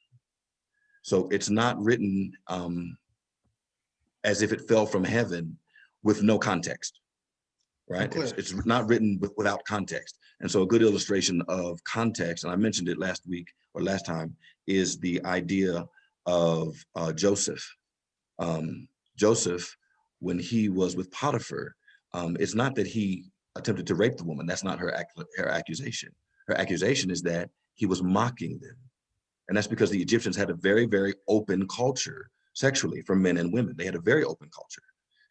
So it's not written as if it fell from heaven with no context, right? It's not written without context. And so a good illustration of context, and I mentioned it last week or last time, is the idea of Joseph. Joseph, when he was with Potiphar, it's not that he attempted to rape the woman. That's not her accusation. Her accusation is that he was mocking them. And that's because the Egyptians had a very, very open culture sexually for men and women. They had a very open culture.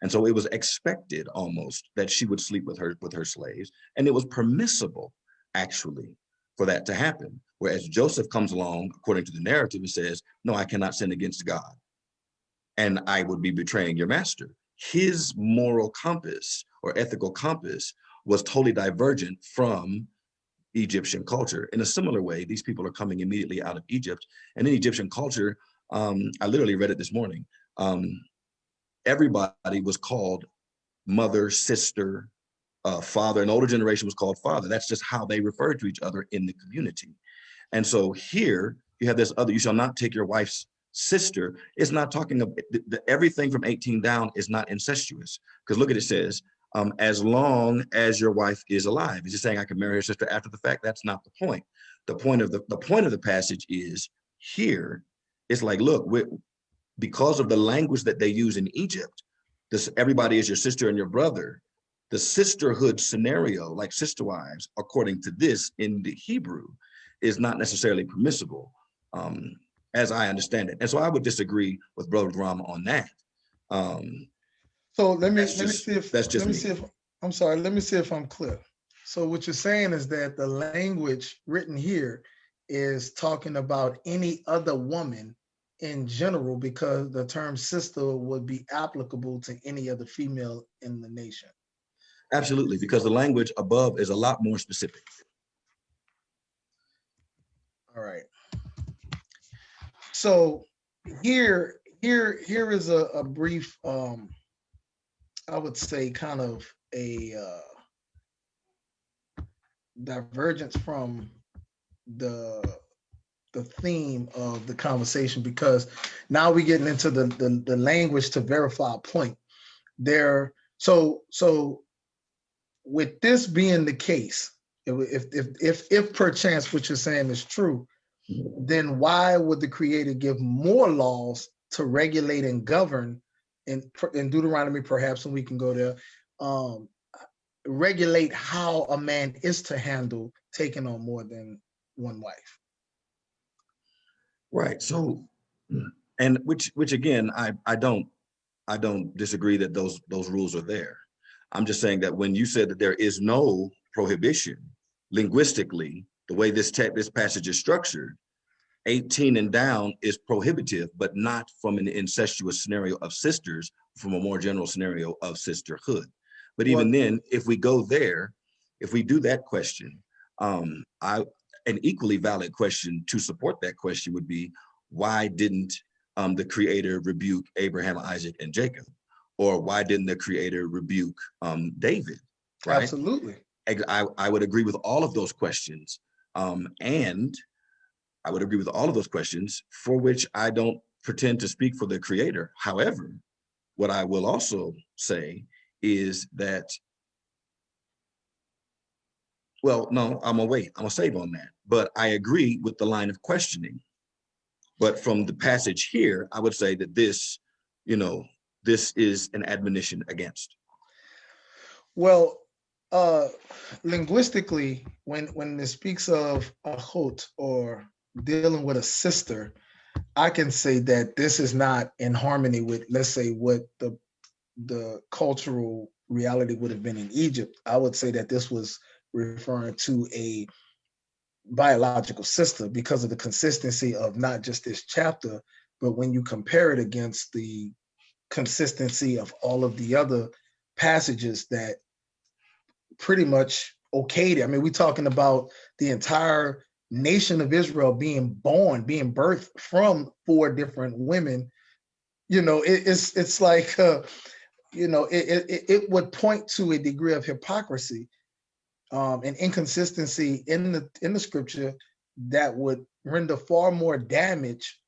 And so it was expected almost that she would sleep with her slaves. And it was permissible, actually, for that to happen. Whereas Joseph comes along, according to the narrative, and says, no, I cannot sin against God. And I would be betraying your master. His moral compass or ethical compass was totally divergent from Egyptian culture. In a similar way, these people are coming immediately out of Egypt. And in Egyptian culture, I literally read it this morning. Everybody was called mother, sister, father. An older generation was called father. That's just how they referred to each other in the community. And so here you have this other, you shall not take your wife's sister. It's not talking about everything from 18 down is not incestuous. Because look at it says, as long as your wife is alive. Is he saying I can marry her sister after the fact? That's not the point. The point of the passage is here. It's like, look, because of the language that they use in Egypt, everybody is your sister and your brother. The sisterhood scenario, like sister wives, according to this in the Hebrew, is not necessarily permissible, as I understand it. And so I would disagree with Brother Ram on that. So let me see if I'm clear. So what you're saying is that the language written here is talking about any other woman in general, because the term sister would be applicable to any other female in the nation. Absolutely, because the language above is a lot more specific. All right. So here is a brief, I would say kind of a divergence from the theme of the conversation, because now we're getting into the language to verify a point there. So with this being the case, if perchance what you're saying is true, then why would the Creator give more laws to regulate and govern in Deuteronomy, perhaps, and we can go there, regulate how a man is to handle taking on more than one wife. Right. So, and which again, I don't disagree that those rules are there. I'm just saying that when you said that there is no prohibition linguistically, the way this passage is structured, 18 and down is prohibitive, but not from an incestuous scenario of sisters, from a more general scenario of sisterhood. But even Well, then, if we go there, if we do that question, an equally valid question to support that question would be, why didn't the Creator rebuke Abraham, Isaac, and Jacob? Or why didn't the Creator rebuke David, right? absolutely. I would agree with all of those questions. And I would agree with all of those questions, for which I don't pretend to speak for the Creator. However, what I will also say is that, well, no, I'm gonna wait. I'm gonna save on that. But I agree with the line of questioning. But from the passage here, I would say that this, this is an admonition against. Well, uh, linguistically, when it speaks of achot or dealing with a sister, I can say that this is not in harmony with, let's say, what the cultural reality would have been in Egypt. I would say that this was referring to a biological sister because of the consistency of not just this chapter, but when you compare it against the consistency of all of the other passages that pretty much okayed it. I mean, we're talking about the entire nation of Israel being born, being birthed from 4 different women. It's like it would point to a degree of hypocrisy and inconsistency in the scripture that would render far more damage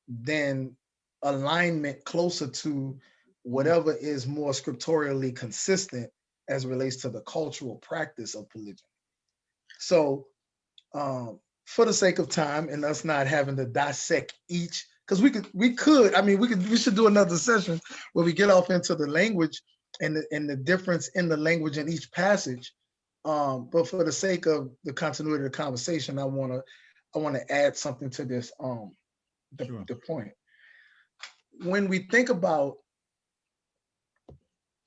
than alignment closer to whatever is more scripturally consistent as it relates to the cultural practice of polygyny. So, for the sake of time and us not having to dissect each, because we should do another session where we get off into the language and the difference in the language in each passage. But for the sake of the continuity of the conversation, I want to add something to this. Sure. The point. When we think about,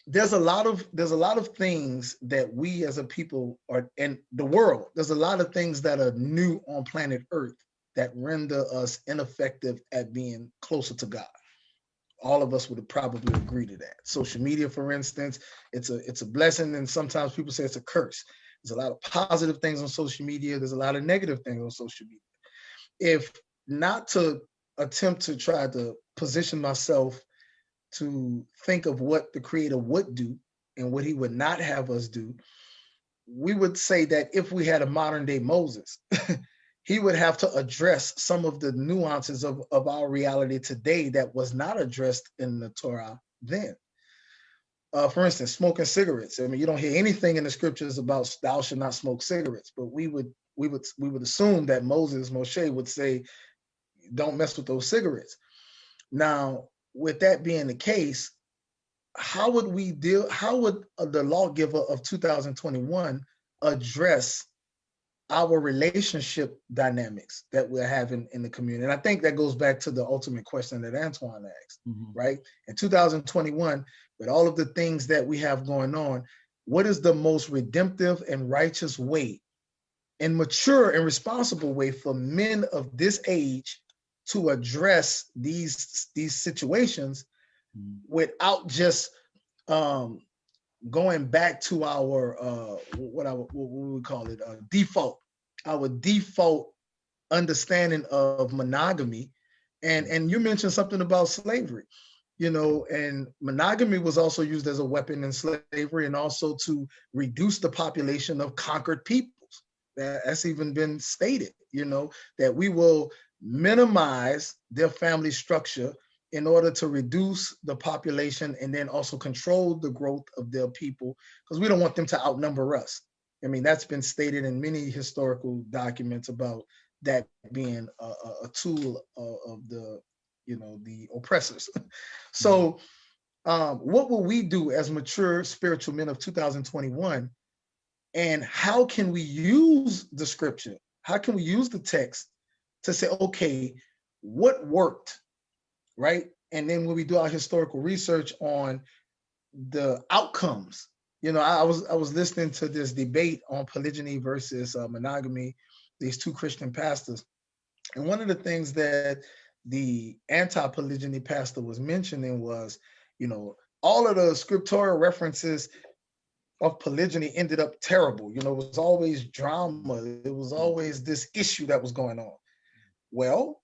there's a lot of things that we as a people are in the world. There's a lot of things that are new on planet Earth that render us ineffective at being closer to God. All of us would probably agree to that. Social media, for instance, it's a blessing, and sometimes people say it's a curse. There's a lot of positive things on social media. There's a lot of negative things on social media. If not to attempt to try to position myself to think of what the Creator would do and what he would not have us do, we would say that if we had a modern day Moses, he would have to address some of the nuances of our reality today that was not addressed in the Torah then. For instance, smoking cigarettes. I mean, you don't hear anything in the scriptures about thou shalt not smoke cigarettes, but we would assume that Moshe would say, don't mess with those cigarettes. Now, with that being the case, how would the lawgiver of 2021 address our relationship dynamics that we're having in the community? And I think that goes back to the ultimate question that Antoine asked, right? In 2021, with all of the things that we have going on, what is the most redemptive and righteous way and mature and responsible way for men of this age to address these situations without just going back to our what we call it, our default understanding of monogamy. And you mentioned something about slavery, and monogamy was also used as a weapon in slavery, and also to reduce the population of conquered peoples. That's even been stated, that we will minimize their family structure in order to reduce the population and then also control the growth of their people, because we don't want them to outnumber us. I mean, that's been stated in many historical documents about that being a tool of the oppressors. So what will we do as mature spiritual men of 2021? And how can we use the scripture How can we use the text to say, okay, what worked, right? And then when we do our historical research on the outcomes, I was listening to this debate on polygyny versus monogamy, these two Christian pastors, and one of the things that the anti-polygyny pastor was mentioning was, all of the scriptural references of polygyny ended up terrible. It was always drama. It was always this issue that was going on. Well,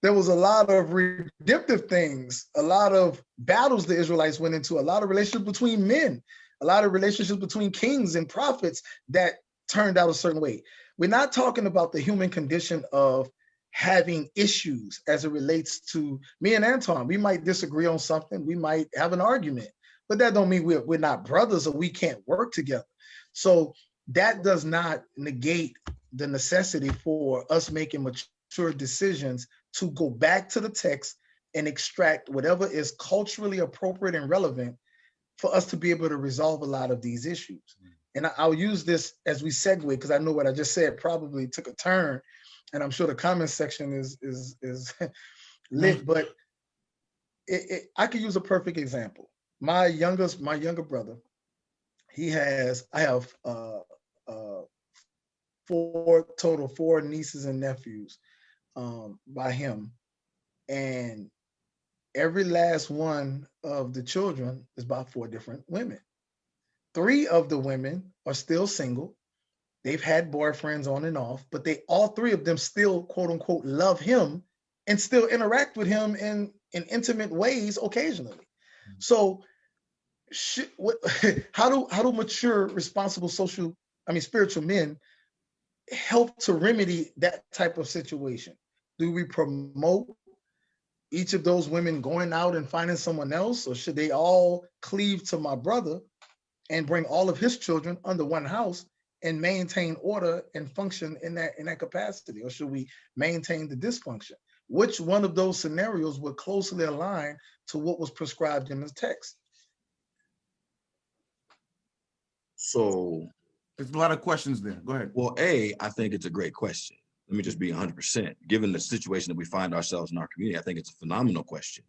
there was a lot of redemptive things, a lot of battles the Israelites went into, a lot of relationships between men, a lot of relationships between kings and prophets that turned out a certain way. We're not talking about the human condition of having issues as it relates to me and Anton. We might disagree on something. We might have an argument, but that don't mean we're not brothers or we can't work together. So that does not negate the necessity for us making mature decisions to go back to the text and extract whatever is culturally appropriate and relevant for us to be able to resolve a lot of these issues. And I'll use this as we segue, because I know what I just said probably took a turn, and I'm sure the comment section is lit, but I could use a perfect example. My younger brother, I have four nieces and nephews by him, and every last one of the children is by 4 different women. 3 of the women are still single. They've had boyfriends on and off, but all 3 of them still, quote unquote, love him and still interact with him in intimate ways occasionally. So how do mature, responsible spiritual men help to remedy that type of situation? Do we promote each of those women going out and finding someone else, or should they all cleave to my brother and bring all of his children under one house and maintain order and function in that capacity? Or should we maintain the dysfunction? Which one of those scenarios would closely align to what was prescribed in the text? So there's a lot of questions there. Go ahead. Well, I think it's a great question. Let me just be 100%. Given the situation that we find ourselves in our community, I think it's a phenomenal question.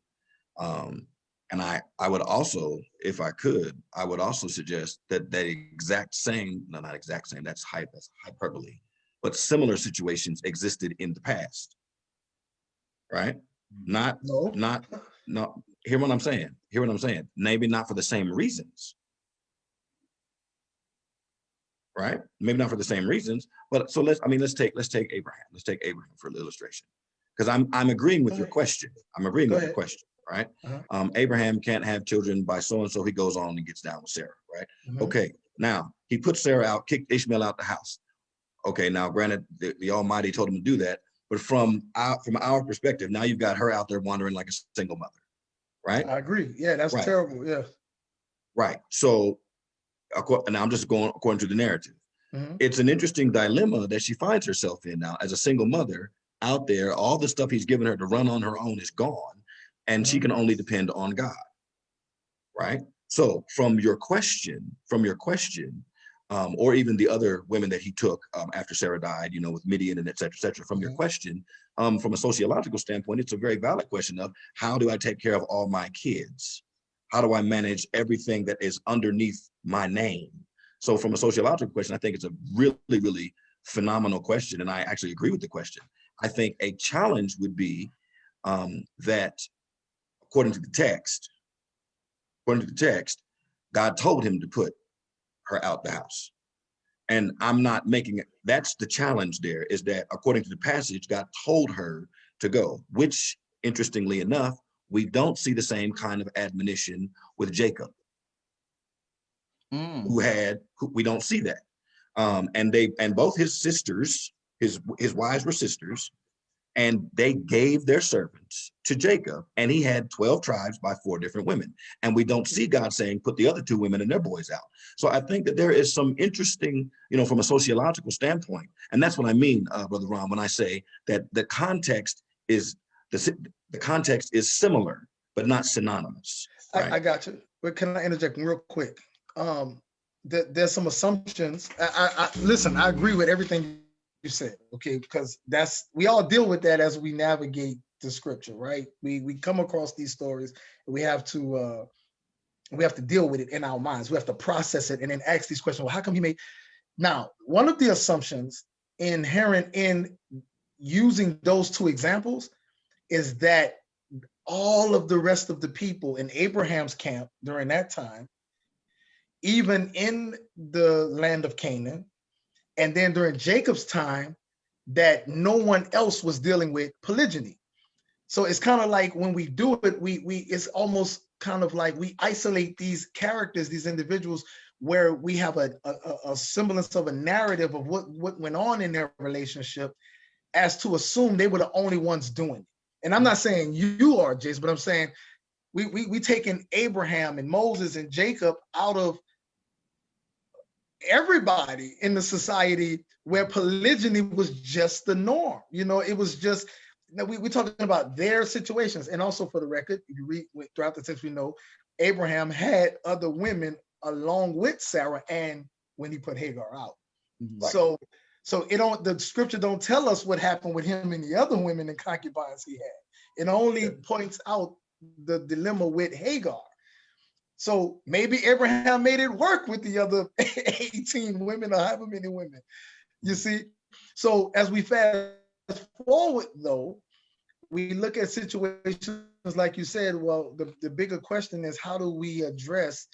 And I would also, if I could, I would also suggest that exact same, no, not exact same, that's hyperbole, but similar situations existed in the past, right? No. Hear what I'm saying? Maybe not for the same reasons, right? Maybe not for the same reasons, but so let's take Abraham. Let's take Abraham for illustration, because I'm agreeing with your question. I'm agreeing with your question, right? Abraham can't have children by so and so. He goes on and gets down with Sarah, right? Okay, now he put Sarah out, kicked Ishmael out the house. Okay, now granted, the Almighty told him to do that, but from our perspective, now you've got her out there wandering like a single mother, right? I agree. Yeah, that's terrible. Yeah. Right. So, and I'm just going according to the narrative. It's an interesting dilemma that she finds herself in now as a single mother out there. All the stuff he's given her to run on her own is gone, and she can only depend on God, right? So from your question, or even the other women that he took after Sarah died, with Midian and et cetera, from your question, from a sociological standpoint, it's a very valid question of how do I take care of all my kids? How do I manage everything that is underneath my name? So from a sociological question, I think it's a really, really phenomenal question. And I actually agree with the question. I think a challenge would be that according to the text, God told him to put her out the house. And I'm not making it, that's the challenge there, is that according to the passage, God told her to go, which interestingly enough, we don't see the same kind of admonition with Jacob, we don't see that. And both his sisters, his wives were sisters, and they gave their servants to Jacob, and he had 12 tribes by 4 different women. And we don't see God saying, put the other 2 women and their boys out. So I think that there is some interesting, from a sociological standpoint, and that's what I mean, Brother Ron, when I say that the context is similar, but not synonymous. Right? I got you. But can I interject real quick? There's some assumptions. Listen, I agree with everything said, okay, because we all deal with that as we navigate the scripture, right? We come across these stories, and we have to deal with it in our minds. We have to process it and then ask these questions. Well, how come he made? Now, one of the assumptions inherent in using those two examples is that all of the rest of the people in Abraham's camp during that time, even in the land of Canaan, and then during Jacob's time, that no one else was dealing with polygyny. So it's kind of like when we do it, we it's almost kind of like we isolate these characters, these individuals, where we have a semblance of a narrative of what went on in their relationship, as to assume they were the only ones doing it. And I'm not saying you are, Jason, but I'm saying we taking Abraham and Moses and Jacob out of everybody in the society where polygyny was just the norm. It was just, we're talking about their situations. And also, for the record, if you read throughout the text, we know Abraham had other women along with Sarah, and when he put Hagar out. Right. So the scripture don't tell us what happened with him and the other women and concubines he had. It only points out the dilemma with Hagar. So maybe Abraham made it work with the other 18 women or however many women, you see? So as we fast forward, though, we look at situations like you said, well, the bigger question is, how do we address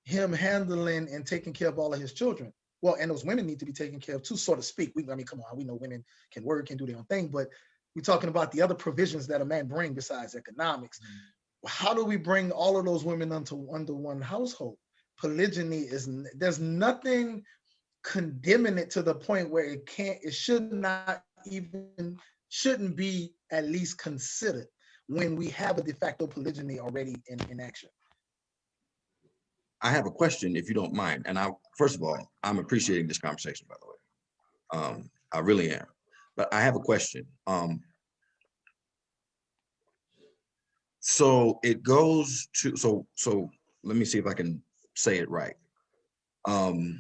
him handling and taking care of all of his children? Well, and those women need to be taken care of too, so to speak. Come on, we know women can work, can do their own thing, but we're talking about the other provisions that a man brings besides economics. How do we bring all of those women under one household? Polygyny there's nothing condemning it to the point where it shouldn't be at least considered when we have a de facto polygyny already in action. I have a question, if you don't mind. And first of all, I'm appreciating this conversation, by the way. I really am. But I have a question. So it goes to, so let me see if I can say it right. No,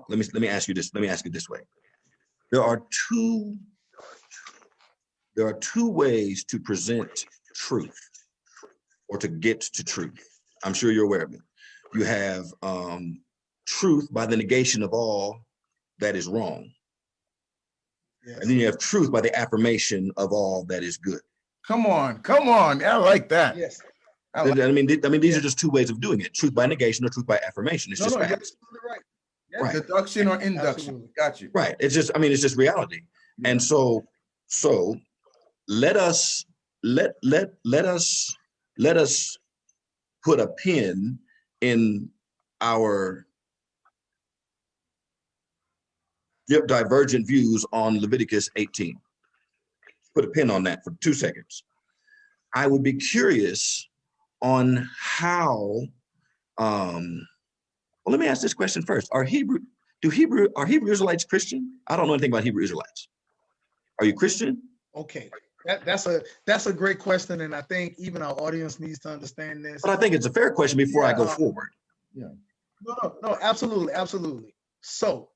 let me ask you this. Let me ask it this way. There are two ways to present truth, or to get to truth. I'm sure you're aware of it. You have truth by the negation of all that is wrong. Yes. And then you have truth by the affirmation of all that is good. Come on. I like that. Yes. I mean, these are just two ways of doing it: truth by negation or truth by affirmation. It's just you're facts. absolutely right. Yeah. Right. Deduction or induction. Absolutely. Got you. Right. It's just reality. Yeah. And so let us put a pin in our divergent views on Leviticus 18. Put a pin on that for 2 seconds. I would be curious on how, well, let me ask this question first. Are Hebrew Israelites Christian? I don't know anything about Hebrew Israelites. Are you Christian? Okay. That's a great question, and I think even our audience needs to understand this. But I think it's a fair question before I go forward. Yeah. No, absolutely. So,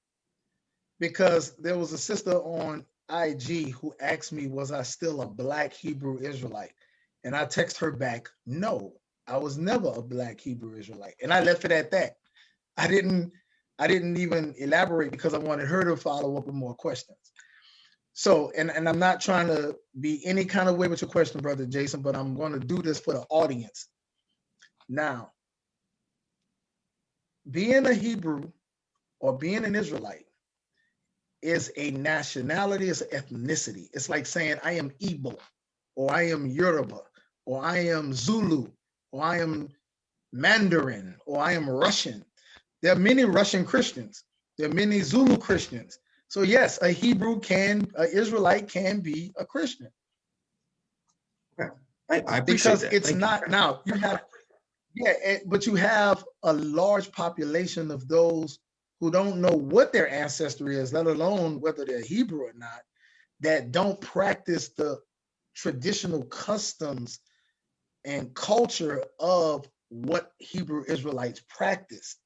because there was a sister on IG who asked me, was I still a Black Hebrew Israelite? And I text her back, no, I was never a Black Hebrew Israelite. And I left it at that. I didn't even elaborate because I wanted her to follow up with more questions. So, and I'm not trying to be any kind of way with your question, Brother Jason, but I'm going to do this for the audience. Now, being a Hebrew or being an Israelite is a nationality, is an ethnicity. It's like saying I am Igbo, or I am Yoruba, or I am Zulu, or I am Mandarin, or I am Russian. There are many Russian Christians. There are many Zulu Christians. So yes, an Israelite can be a Christian. I appreciate because that. It's not now you have, but you have a large population of those who don't know what their ancestry is, let alone whether they're Hebrew or not, that don't practice the traditional customs and culture of what Hebrew Israelites practiced.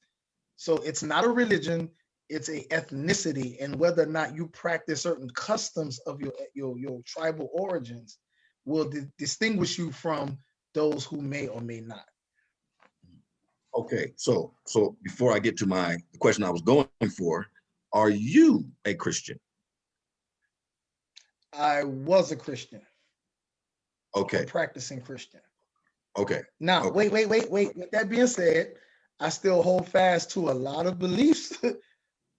So it's not a religion. it's a ethnicity, and whether or not you practice certain customs of your tribal origins will distinguish you from those who may or may not. Okay, so before I get to the question I was going for, are you a Christian? I was a Christian, Okay, a practicing Christian. okay. Now, Okay. wait. With that being said, I still hold fast to a lot of beliefs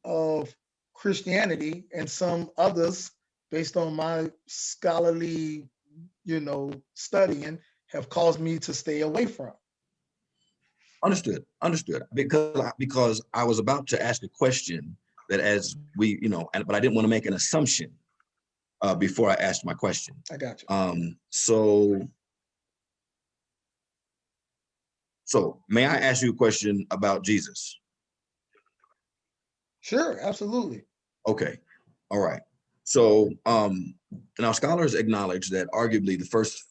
of Christianity, and some others, based on my scholarly, studying, have caused me to stay away from. Understood. Because I was about to ask a question that, as we, but I didn't want to make an assumption before I asked my question. I got you. So may I ask you a question about Jesus? Sure, absolutely. Okay. All right. So now scholars acknowledge that arguably the first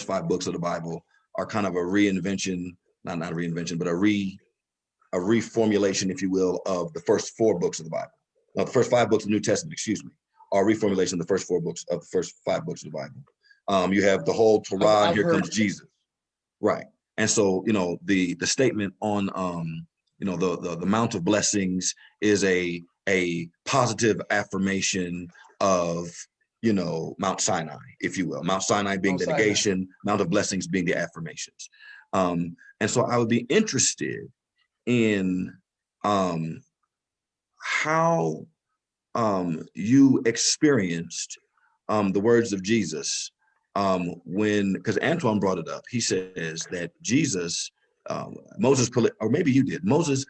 5 books of the Bible are kind of a reinvention, not a reinvention, but a reformulation, if you will, of the first 4 books of the Bible. Now, the first 5 books of the New Testament, excuse me, are reformulation of the first 4 books of the first 5 books of the Bible. You have the whole Torah, here comes Jesus. Right. And so, the statement on, the Mount of Blessings is a positive affirmation of, Mount Sinai, if you will. Mount Sinai being the negation, Mount of Blessings being the affirmations. And so I would be interested in how you experienced the words of Jesus because Antoine brought it up. He says that Jesus, Moses, or maybe you did, Moses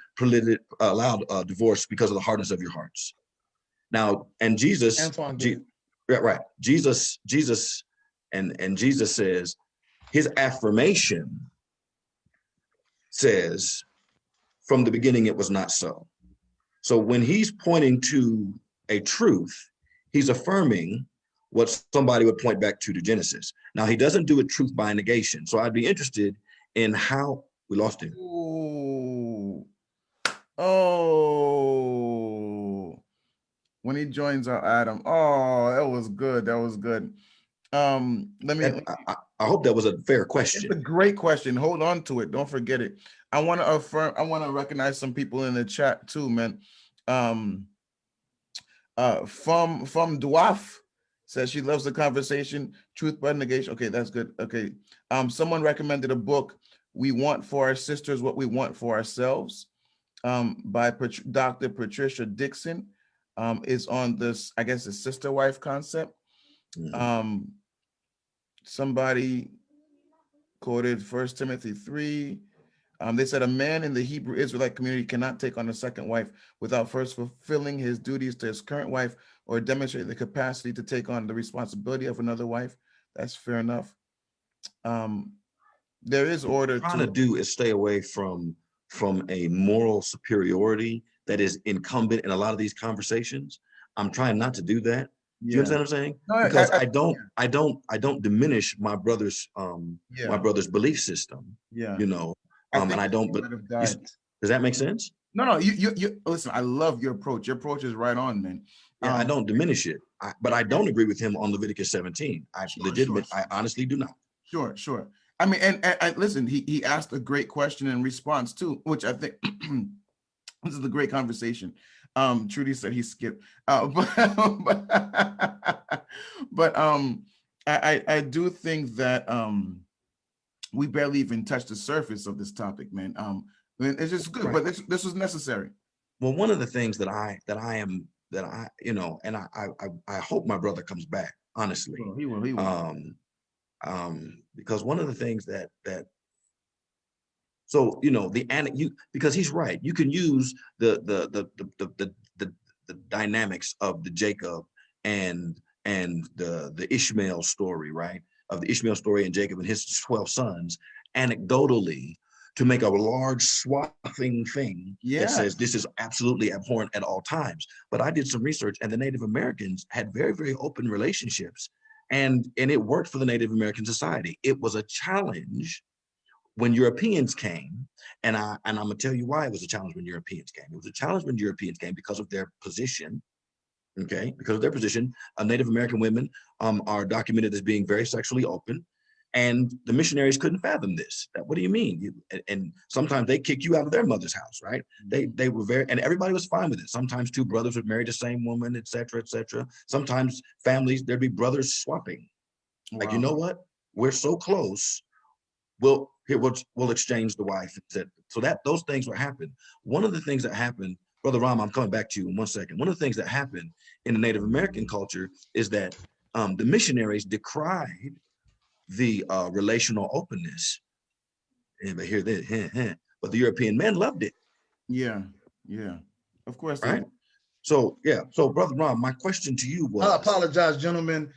allowed divorce because of the hardness of your hearts. Now, and Jesus, Antoine did. Right, Jesus, and Jesus says, his affirmation says, from the beginning, it was not so. So when he's pointing to a truth, he's affirming what somebody would point back to Genesis. Now, he doesn't do it truth by negation. So I'd be interested in how we lost him. Oh, when he joins our Adam. Oh, that was good. I hope that was a fair question. It's a great question. Hold on to it. Don't forget it. I want to recognize some people in the chat too, man. From Dwaf says she loves the conversation, truth by negation. Okay, that's good. Okay. Someone recommended a book, We Want for Our Sisters What We Want for Ourselves, by Dr. Patricia Dixon. Is on this, I guess, the sister wife concept. Mm-hmm. Somebody quoted 1 Timothy 3. They said a man in the Hebrew Israelite community cannot take on a second wife without first fulfilling his duties to his current wife or demonstrate the capacity to take on the responsibility of another wife. That's fair enough. There is order. What I'm trying to do is stay away from a moral superiority that is incumbent in a lot of these conversations. I'm trying not to do that. Do you understand what I'm saying? No, because I don't diminish my brother's belief system. Yeah. And I don't. But does that make sense? No. You listen. I love your approach. Your approach is right on, man. Yeah, I don't diminish it, but I don't agree with him on Leviticus 17. I honestly do not. Sure. I mean, and listen, he asked a great question in response too, which I think this is a great conversation. Trudy said he skipped, but I do think that we barely even touched the surface of this topic, man. It's just good, right. But this was necessary. Well, one of the things that I hope my brother comes back, honestly. Well, he will. Because one of the things that because he's right, you can use the dynamics of the Jacob and the Ishmael story, right, of the Ishmael story and Jacob and his 12 sons anecdotally to make a large swathing thing that says this is absolutely abhorrent at all times. But I did some research, and the Native Americans had very, very open relationships. And it worked for the Native American society. It was a challenge when Europeans came, and I'm gonna tell you why it was a challenge when Europeans came. It was a challenge when Europeans came because of their position. Okay, because of their position, Native American women are documented as being very sexually open, and the missionaries couldn't fathom this. What do you mean? And sometimes they kick you out of their mother's house, right? They were very, and everybody was fine with it. Sometimes two brothers would marry the same woman, et cetera, et cetera. Sometimes families, there'd be brothers swapping. Like, you know what? We're so close. We'll exchange the wife. So that those things would happen. One of the things that happened, Brother Ram, I'm coming back to you in 1 second. One of the things that happened in the Native American culture is that the missionaries decried the relational openness. Anybody hear this? But the European men loved it. Yeah, yeah. Of course. Right. So yeah. So Brother Ram, my question to you was. I apologize, gentlemen.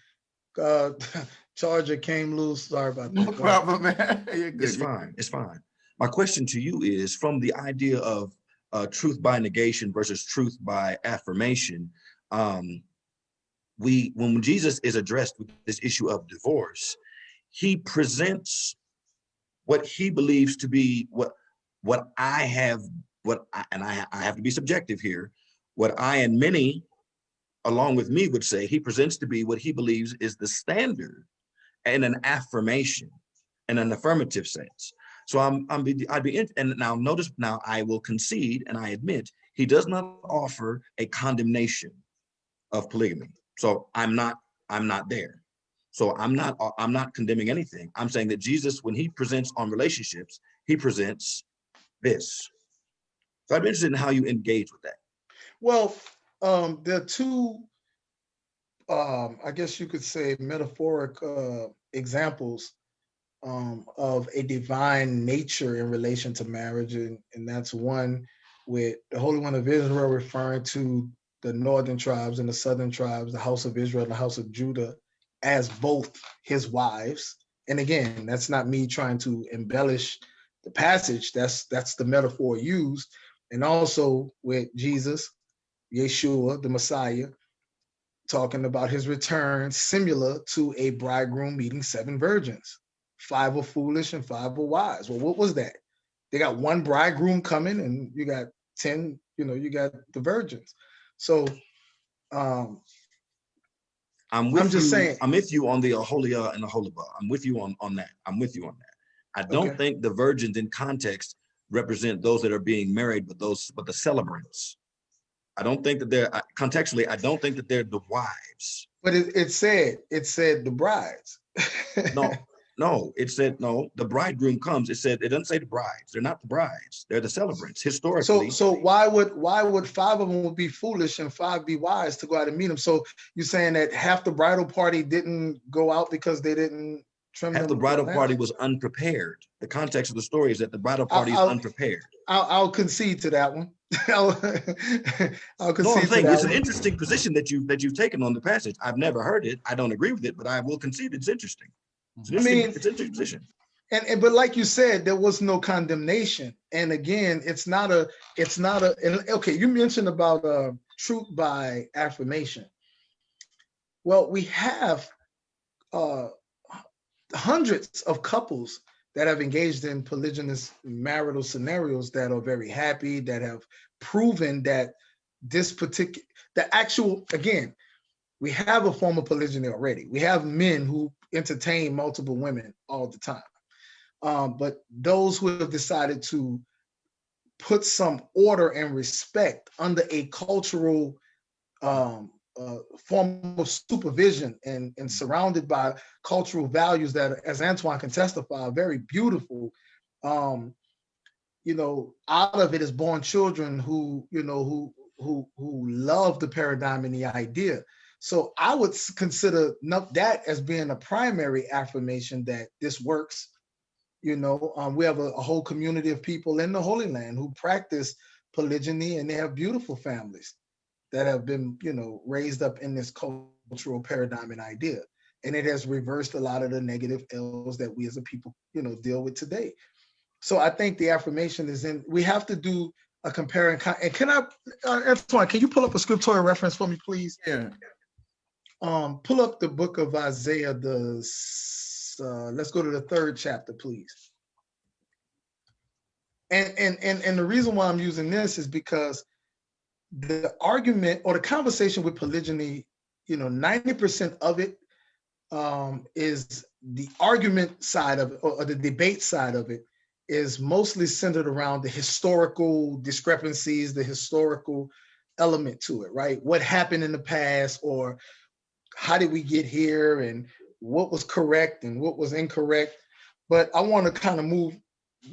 Charger came loose. Sorry about that. No problem, man. You're good. It's fine. It's fine. My question to you is, from the idea of truth by negation versus truth by affirmation, when Jesus is addressed with this issue of divorce, he presents what he believes to be I have to be subjective here, what I and many along with me would say he presents to be what he believes is the standard and an affirmation in an affirmative sense. So and now notice, now I will concede and I admit he does not offer a condemnation of polygamy. So I'm not there. So I'm not condemning anything. I'm saying that Jesus, when he presents on relationships, he presents this. So I'd be interested in how you engage with that. Well, there are two, I guess you could say, metaphoric examples of a divine nature in relation to marriage, and that's one with the Holy One of Israel referring to the northern tribes and the southern tribes, the house of Israel and the house of Judah, as both his wives. And again, that's not me trying to embellish the passage. That's the metaphor used. And also with Jesus, Yeshua, the Messiah, talking about his return, similar to a bridegroom meeting 7 virgins. 5 were foolish and 5 were wise. Well, what was that? They got one bridegroom coming and you got 10, you got the virgins. So I'm just saying. I'm with you on the Aholia and the Holibah. I'm with you on that. I don't think the virgins in context represent those that are being married, but the celebrants. I don't think that they're contextually. I don't think that they're the wives. But it said the brides. No, it said no. The bridegroom comes. It doesn't say the brides. They're not the brides. They're the celebrants historically. So why would 5 of them would be foolish and 5 be wise to go out and meet them? So you're saying that half the bridal party didn't go out because they didn't trim them? Half the bridal party was unprepared. The context of the story is that the bridal party is unprepared. I'll concede to that one. I'll concede no, I'm saying to that it's one. An interesting position that you've taken on the passage. I've never heard it. I don't agree with it, but I will concede it's interesting. It's an interesting position. But like you said, there was no condemnation. And again, it's not a. Okay, you mentioned about truth by affirmation. Well, we have hundreds of couples that have engaged in polygynous marital scenarios that are very happy, that have proven that again, we have a form of polygyny already. We have men who entertain multiple women all the time. But those who have decided to put some order and respect under a cultural form of supervision and surrounded by cultural values that, as Antoine can testify, are very beautiful. Out of it is born children who love the paradigm and the idea. So I would consider that as being a primary affirmation that this works. We have a whole community of people in the Holy Land who practice polygyny, and they have beautiful families that have been, raised up in this cultural paradigm and idea. And it has reversed a lot of the negative ills that we as a people, deal with today. So I think the affirmation is we have to do a compare and can I, Antoine, can you pull up a scriptural reference for me, please? Yeah. Pull up the book of Isaiah, let's go to the 3rd chapter, please. And the reason why I'm using this is because the argument or the conversation with polygyny, 90% of it is the argument side of it, or the debate side of it, is mostly centered around the historical discrepancies, the historical element to it, right? What happened in the past, or how did we get here, and what was correct and what was incorrect. But I want to kind of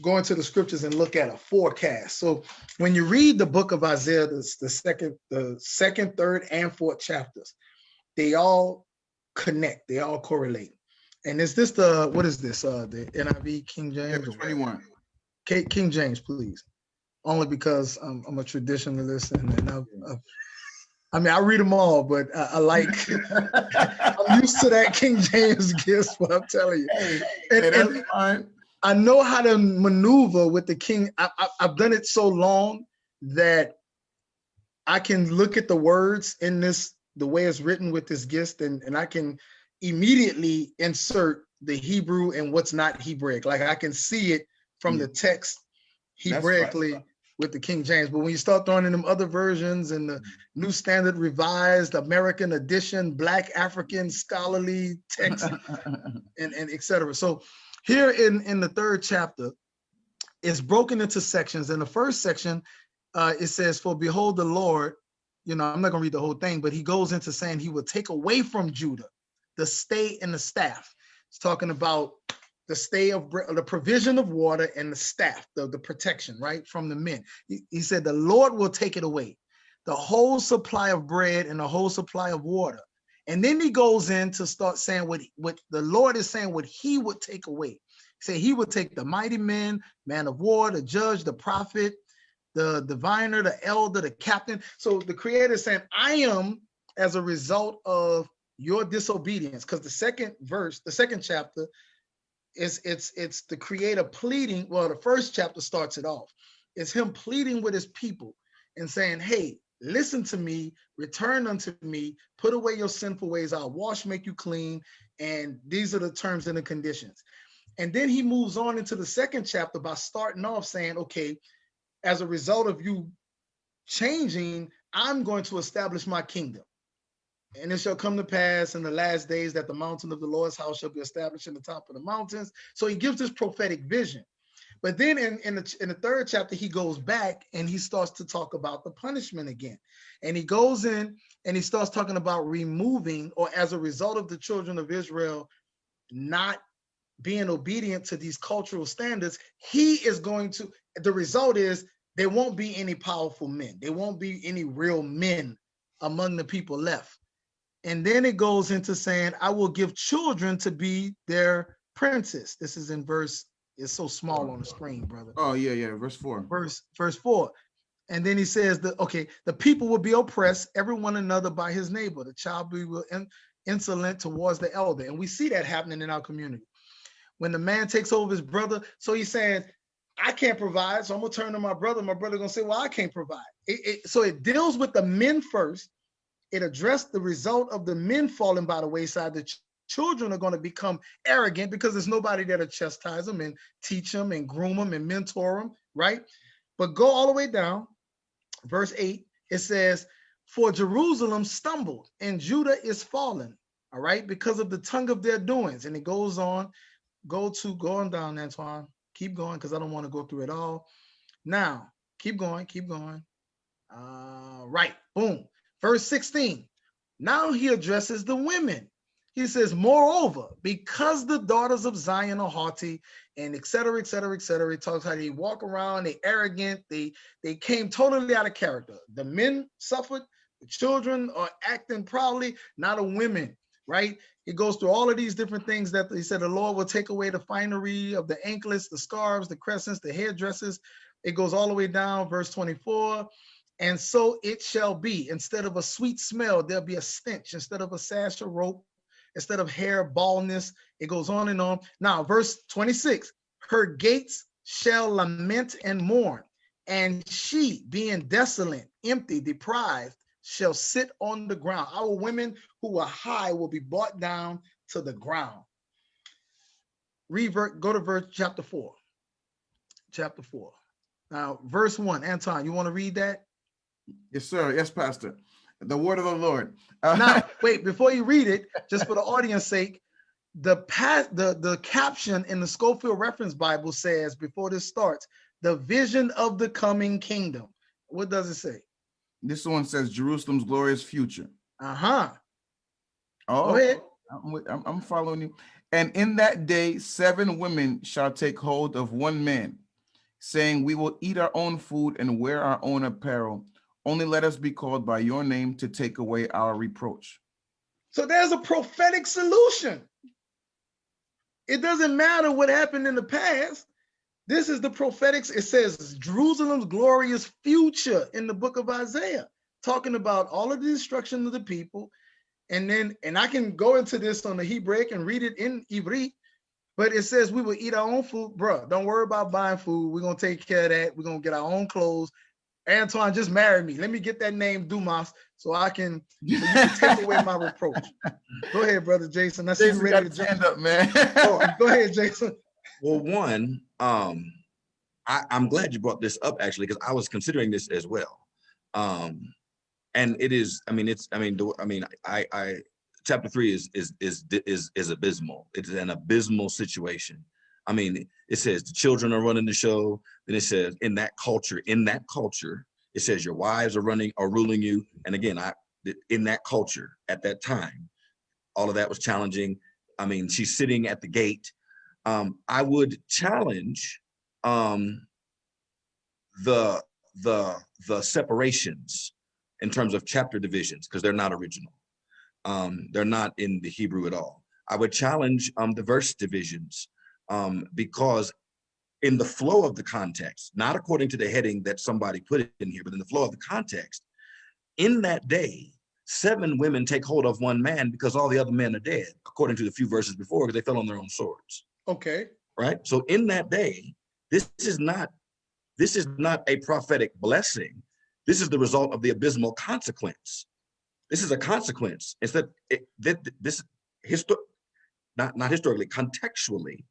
go into the scriptures and look at a forecast. So when you read the book of Isaiah, the second, third, and fourth chapters, they all connect, they all correlate. And is this what is this? The NIV, King James? 21. King James, please. Only because I'm a traditionalist, and I read them all, but I like, I'm used to that King James gift, but I'm telling you. That's fine. I know how to maneuver with the King. I've done it so long that I can look at the words in this, the way it's written with this gift, and I can immediately insert the Hebrew and what's not Hebraic. Like I can see it from the text Hebraically with the King James. But when you start throwing in them other versions and the New Standard Revised, American Edition, Black African Scholarly text, and et cetera. So here in the third chapter, it's broken into sections. In the first section, it says, "For behold, the Lord," I'm not going to read the whole thing, but he goes into saying he will take away from Judah the stay and the staff. It's talking about the stay of the provision of water and the staff, the protection, right, from the men. He said the Lord will take it away, the whole supply of bread and the whole supply of water. And then he goes in to start saying what the Lord is saying, what he would take away. Say he would take the mighty men, man of war, the judge, the prophet, the diviner, the elder, the captain. So the Creator is saying, I am, as a result of your disobedience, because the second verse, the second chapter, it's the Creator pleading. Well, the first chapter starts it off. It's him pleading with his people and saying, hey, listen to me, return unto me, put away your sinful ways, I'll wash, make you clean. And these are the terms and the conditions. And then he moves on into the second chapter by starting off saying, okay, as a result of you changing, I'm going to establish my kingdom. And it shall come to pass in the last days that the mountain of the Lord's house shall be established in the top of the mountains. So he gives this prophetic vision. But then in the third chapter, he goes back and he starts to talk about the punishment again. And he goes in and he starts talking about removing, or as a result of the children of Israel not being obedient to these cultural standards, he is going to, the result is there won't be any powerful men. There won't be any real men among the people left. And then it goes into saying, I will give children to be their princes. This is in verse, it's so small on the screen, brother. Oh, yeah, verse 4. Verse 4. And then he says that, okay, the people will be oppressed, every one another by his neighbor. The child will be insolent towards the elder. And we see that happening in our community. When the man takes over his brother, so he's saying, I can't provide, so I'm gonna turn to my brother. My brother gonna say, well, I can't provide. So it deals with the men first. It addressed the result of the men falling by the wayside. The children are gonna become arrogant because there's nobody there to chastise them and teach them and groom them and mentor them, right? But go all the way down, verse 8, it says, for Jerusalem stumbled and Judah is fallen, all right, because of the tongue of their doings. And it goes on. Go on down, Antoine. Keep going, because I don't want to go through it all. Now, keep going. Right, boom. Verse 16. Now he addresses the women. He says, moreover, because the daughters of Zion are haughty, and et cetera, et cetera, et cetera. He talks how they walk around, they arrogant, they came totally out of character. The men suffered, the children are acting proudly, not the women. Right? He goes through all of these different things that he said the Lord will take away the finery of the anklets, the scarves, the crescents, the hairdresses. It goes all the way down, verse 24. And so it shall be, instead of a sweet smell, there'll be a stench. Instead of a sash or rope, instead of hair, baldness. It goes on and on. Now, verse 26, her gates shall lament and mourn, and she, being desolate, empty, deprived, shall sit on the ground. Our women who are high will be brought down to the ground. Go to verse chapter 4. Chapter 4. Now, verse 1, Anton, you want to read that? Yes, sir. Yes, Pastor. The word of the Lord. Now, wait, before you read it, just for the audience sake, the caption in the Schofield Reference Bible says, before this starts, the vision of the coming kingdom. What does it say? This one says Jerusalem's glorious future. Uh-huh. Oh, Go ahead. I'm following you. And in that day, 7 women shall take hold of one man, saying, we will eat our own food and wear our own apparel. Only let us be called by your name to take away our reproach. So there's a prophetic solution. It doesn't matter what happened in the past. This is the prophetic. It says Jerusalem's glorious future in the book of Isaiah, talking about all of the destruction of the people. And I can go into this on the Hebraic and read it in Ivri, but it says we will eat our own food. Bro, don't worry about buying food. We're going to take care of that. We're going to get our own clothes. Antoine, just marry me. Let me get that name Dumas so you can take away my reproach. Go ahead, brother Jason. I see you ready to stand up, man. Go ahead, Jason. Well, one, I'm glad you brought this up actually, because I was considering this as well. And it is, chapter 3 is abysmal. It's an abysmal situation. I mean, it says the children are running the show. Then it says in that culture, it says your wives are ruling you. And again, in that culture at that time, all of that was challenging. I mean, she's sitting at the gate. I would challenge the separations in terms of chapter divisions, because they're not original. They're not in the Hebrew at all. I would challenge the verse divisions because in the flow of the context, not according to the heading that somebody put in here, but in the flow of the context, in that day, 7 women take hold of one man because all the other men are dead, according to the few verses before, because they fell on their own swords. Okay. Right. So in that day, this is not a prophetic blessing. This is the result of the abysmal consequence. This is a consequence. It's that not historically, contextually,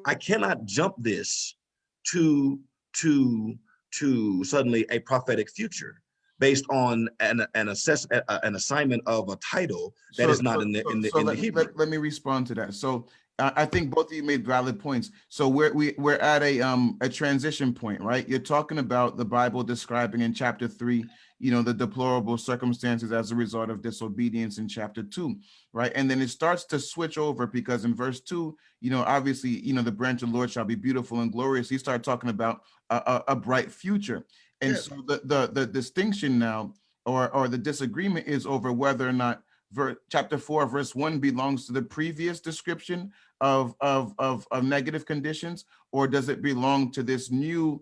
I cannot jump this to suddenly a prophetic future based on an assignment of a title that is not in the Hebrew. Let me respond to that. So I think both of you made valid points. So we're at a transition point, right? You're talking about the Bible describing in chapter 3, the deplorable circumstances as a result of disobedience in chapter 2, right? And then it starts to switch over because in verse 2, obviously, the branch of the Lord shall be beautiful and glorious. He started talking about a bright future. And yes. So the distinction now or the disagreement is over whether or not chapter 4, verse 1 belongs to the previous description of negative conditions, or does it belong to this new,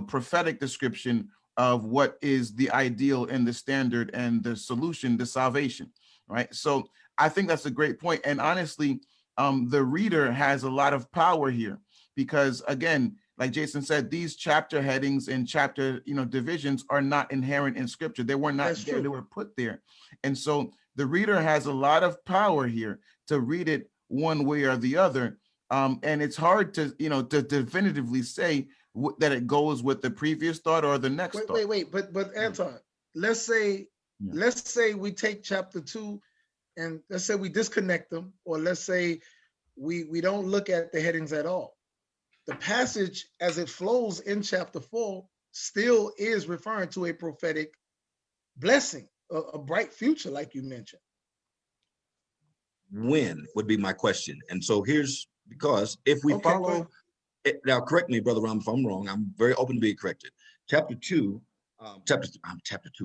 prophetic description of what is the ideal and the standard and the solution, the salvation, right? So I think that's a great point. And honestly, the reader has a lot of power here because, again, like Jason said, these chapter headings and chapter, divisions are not inherent in scripture. They were not there, they were put there. And so the reader has a lot of power here to read it one way or the other. And it's hard to, to definitively say that it goes with the previous thought or the next thought. Wait. But Anton, let's say we take chapter 2 and let's say we disconnect them, or let's say we don't look at the headings at all. The passage as it flows in chapter 4 still is referring to a prophetic blessing, a bright future, like you mentioned. When would be my question. And so here's, because if we follow it, now correct me, Brother Ram, if I'm wrong, I'm very open to being corrected. Chapter 2,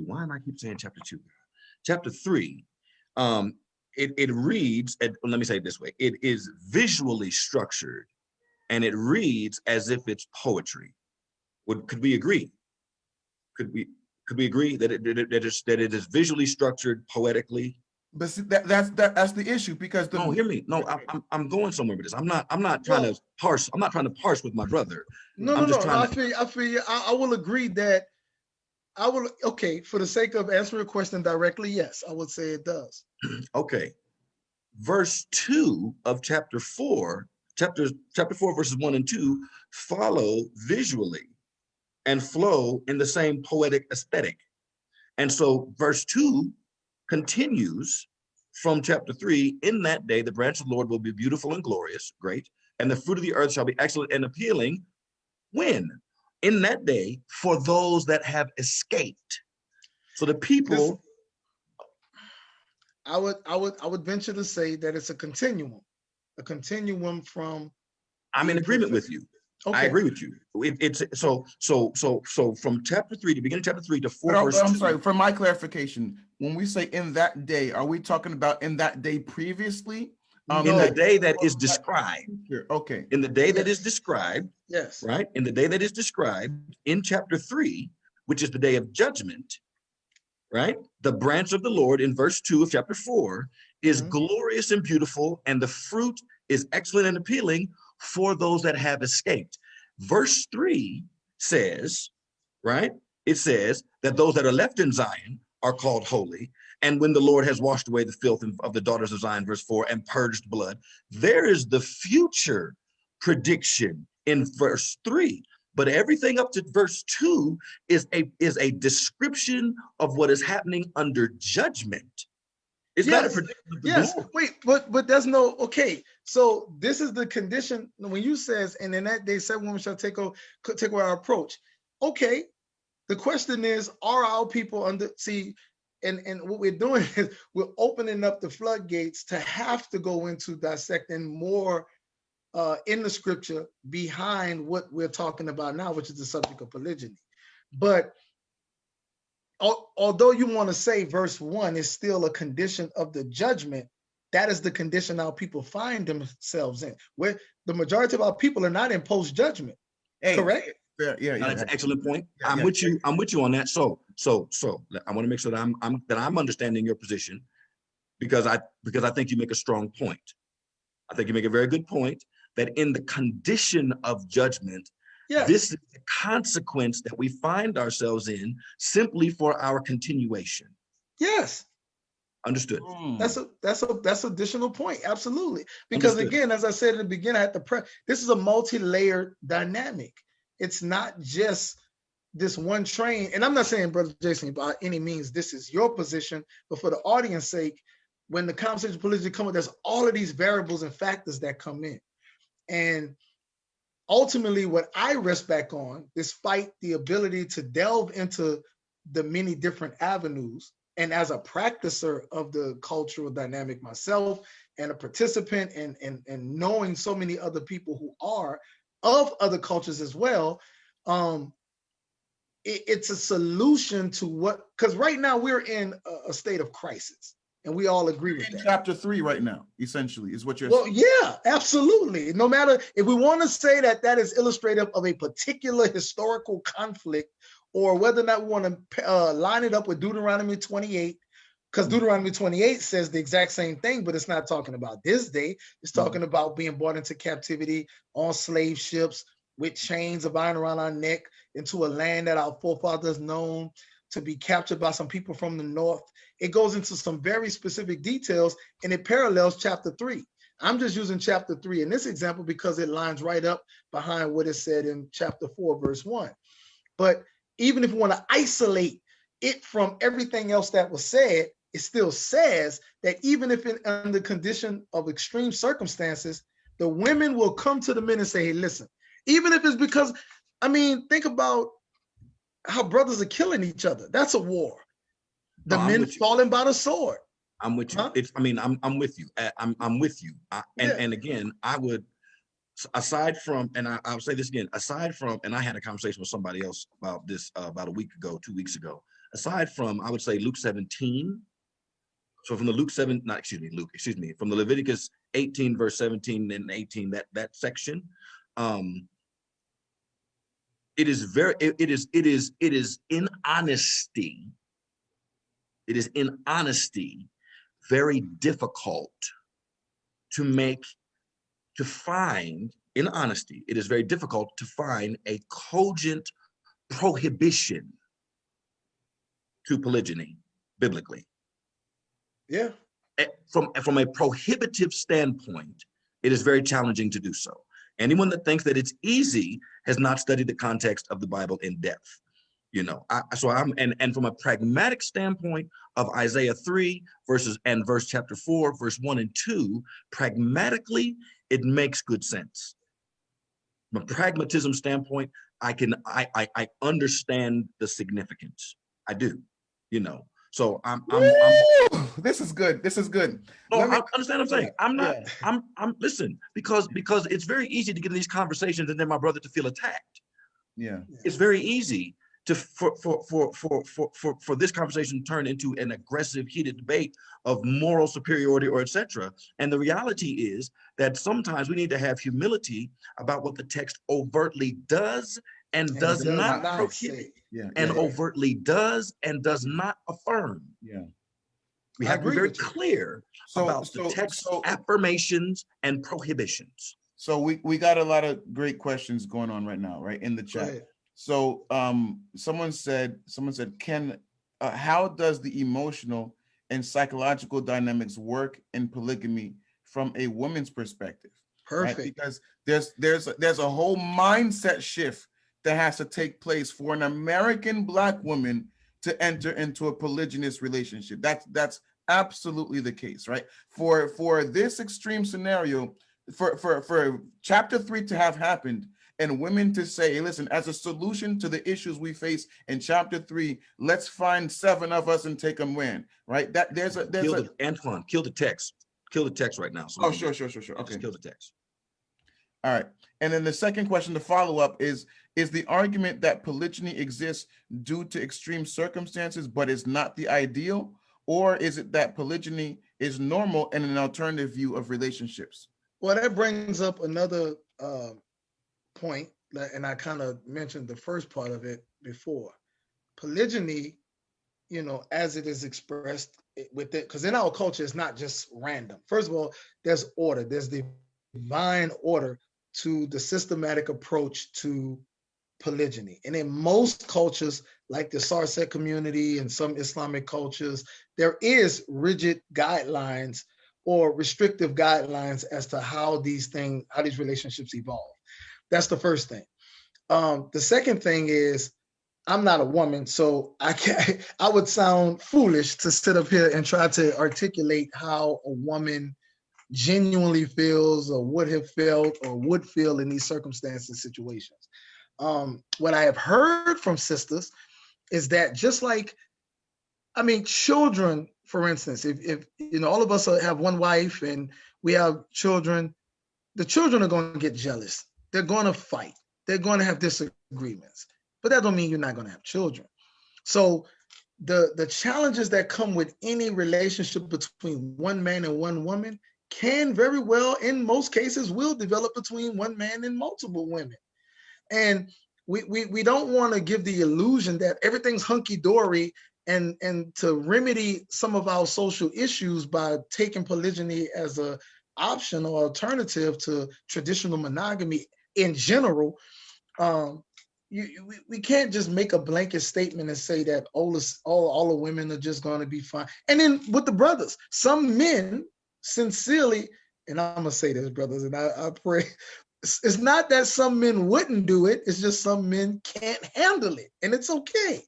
why am I keep saying chapter 2? Chapter 3, it reads, let me say it this way, it is visually structured and it reads as if it's poetry. Could we agree? Could we agree that it is visually structured poetically? But see, that's the issue, because no, hear me. No, I'm going somewhere with this. I'm not trying to parse. I'm not trying to parse with my brother. No. I feel you. I will agree that okay, for the sake of answering your question directly, yes, I would say it does. Okay. Verse 2 of chapter 4 chapter 4, verses 1 and 2 follow visually and flow in the same poetic aesthetic. And so verse 2 continues from chapter 3. In that day, the branch of the Lord will be beautiful and glorious, great, and the fruit of the earth shall be excellent and appealing. When? In that day, for those that have escaped. So the people. I would venture to say that it's a continuum from. I'm in agreement with you. Okay. I agree with you. It's so from chapter 3 to beginning chapter 3 to 4 But verse 2. I'm sorry, for my clarification, when we say in that day, are we talking about in that day previously? In the day that is described. Okay. In the day that is described. Yes. Right? In the day that is described in chapter 3, which is the day of judgment, right? The branch of the Lord in verse 2 of chapter 4 is glorious and beautiful, and the fruit is excellent and appealing for those that have escaped. Verse 3 says, right? It says that those that are left in Zion are called holy. And when the Lord has washed away the filth of the daughters of Zion, verse 4, and purged blood, there is the future prediction in verse 3. But everything up to verse 2 is a description of what is happening under judgment. It's not a prediction of the glory. Wait, but there's no, okay. So this is the condition when you says, and in that day, 7 women shall take away our approach. Okay. The question is, are our people under, see, and what we're doing is we're opening up the floodgates to have to go into dissecting more in the scripture behind what we're talking about now, which is the subject of polygyny. But although you want to say verse 1 is still a condition of the judgment, that is the condition our people find themselves in, where the majority of our people are not in post-judgment. Correct? Yeah. That's an excellent point. I'm with you on that. So I want to make sure that I'm understanding your position, because I think you make a strong point. I think you make a very good point that in the condition of judgment, this is the consequence that we find ourselves in simply for our continuation. Yes. Understood. That's additional point. Absolutely. Because again, as I said at the beginning, this is a multi-layered dynamic. It's not just this one train. And I'm not saying, Brother Jason, by any means, this is your position, but for the audience sake, when the conversation politically come up, there's all of these variables and factors that come in. And ultimately, what I rest back on, despite the ability to delve into the many different avenues, and as a practicer of the cultural dynamic myself, and a participant, and knowing so many other people who are of other cultures as well, it's a solution to what, because right now we're in a state of crisis. And we all agree with that. Chapter 3 right now, essentially, is what you're saying. Well, yeah, absolutely. No matter if we want to say that that is illustrative of a particular historical conflict, or whether or not we want to line it up with Deuteronomy 28, because Deuteronomy 28 says the exact same thing, but it's not talking about this day. It's talking about being brought into captivity on slave ships with chains of iron around our neck into a land that our forefathers known, to be captured by some people from the north. It goes into some very specific details, and it parallels chapter 3. I'm just using chapter 3 in this example because it lines right up behind what is said in chapter 4, verse 1. But even if we want to isolate it from everything else that was said, it still says that even if under condition of extreme circumstances, the women will come to the men and say, hey, listen, even if it's because, I mean, think about how brothers are killing each other. That's a war. The men falling by the sword. I'm with you. Huh? I'm with you. I'm with you. And again, I would, aside from, and I'll say this again, aside from, and I had a conversation with somebody else about this about a week ago, 2 weeks ago. Aside from, I would say Luke 17. So from the from the Leviticus 18 verse 17 and 18, that section, it is in honesty. It is in honesty very difficult to find, in honesty, it is very difficult to find a cogent prohibition to polygyny biblically. Yeah. From a prohibitive standpoint, it is very challenging to do so. Anyone that thinks that it's easy has not studied the context of the Bible in depth. You know, and from a pragmatic standpoint of Isaiah 3 verse chapter 4, verse 1 and 2, pragmatically, it makes good sense. From a pragmatism standpoint, I understand the significance. I do, you know. So this is good. This is good. no, I understand what I'm saying. I'm not, yeah. listen, because it's very easy to get in these conversations and then my brother to feel attacked. Yeah. It's very easy to for this conversation to turn into an aggressive, heated debate of moral superiority or etc. And the reality is that sometimes we need to have humility about what the text overtly does and does not prohibit, and overtly does and does not affirm. Yeah. We have to be very clear about the text affirmations and prohibitions. So we got a lot of great questions going on right now, right, in the chat. So someone said, how does the emotional and psychological dynamics work in polygamy from a woman's perspective? Perfect. Right? Because there's a whole mindset shift that has to take place for an American Black woman to enter into a polygynous relationship. That's absolutely the case, right? For this extreme scenario, for chapter 3 to have happened, and women to say, hey, listen, as a solution to the issues we face in chapter 3, let's find 7 of us and take them in, right? That Antoine, kill the text right now. So sure. Okay, kill the text. All right, and then the second question to follow up is the argument that polygyny exists due to extreme circumstances, but is not the ideal, or is it that polygyny is normal and an alternative view of relationships? Well, that brings up another point, and I kind of mentioned the first part of it before. Polygyny, you know, as it is expressed with it, because in our culture, it's not just random. First of all, there's order. There's divine order to the systematic approach to polygyny. And in most cultures, like the Sarset community and some Islamic cultures, there is rigid guidelines or restrictive guidelines as to how these relationships evolve. That's the first thing. The second thing is, I'm not a woman, so I would sound foolish to sit up here and try to articulate how a woman genuinely feels or would have felt or would feel in these circumstances and situations. What I have heard from sisters is that just like, children, for instance, if you know, all of us have one wife and we have children, the children are going to get jealous. They're going to fight. They're going to have disagreements. But that don't mean you're not going to have children. So the challenges that come with any relationship between one man and one woman can very well, in most cases, will develop between one man and multiple women. And we don't want to give the illusion that everything's hunky-dory and to remedy some of our social issues by taking polygyny as an option or alternative to traditional monogamy in general. We can't just make a blanket statement and say that all the women are just going to be fine. And then with the brothers, some men sincerely, and I'm going to say this, brothers, and I pray, it's not that some men wouldn't do it. It's just some men can't handle it, and it's okay.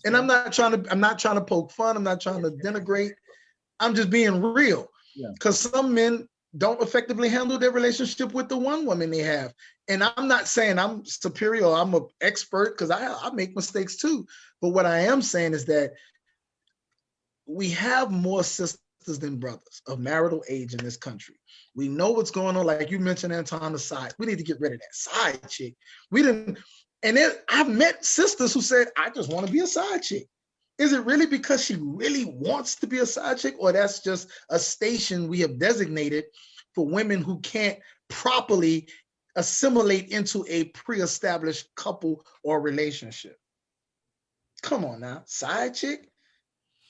And I'm not trying to poke fun. I'm not trying to denigrate. I'm just being real, because some men don't effectively handle their relationship with the one woman they have. And I'm not saying I'm superior or I'm an expert, because I make mistakes too. But what I am saying is that we have more sisters than brothers of marital age in this country. We know what's going on. Like you mentioned, Anton, the side. We need to get rid of that side chick. And then I've met sisters who said, I just want to be a side chick. Is it really because she really wants to be a side chick, or that's just a station we have designated for women who can't properly assimilate into a pre-established couple or relationship? Come on now, side chick?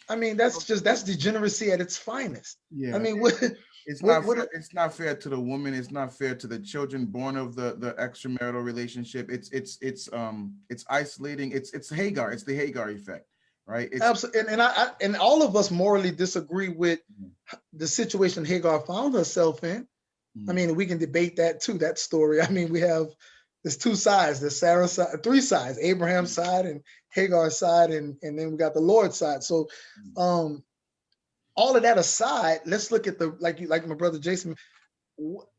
That's degeneracy at its finest. Yeah. It's not fair to the woman. It's not fair to the children born of the extramarital relationship. It's isolating. It's Hagar. It's the Hagar effect, right? Absolutely. And all of us morally disagree with the situation Hagar found herself in. I mean, we can debate that too, that story. I mean, there's two sides, there's Sarah's side, three sides, Abraham's side and Hagar's side, and then we got the Lord's side. So all of that aside, let's look at like my brother Jason,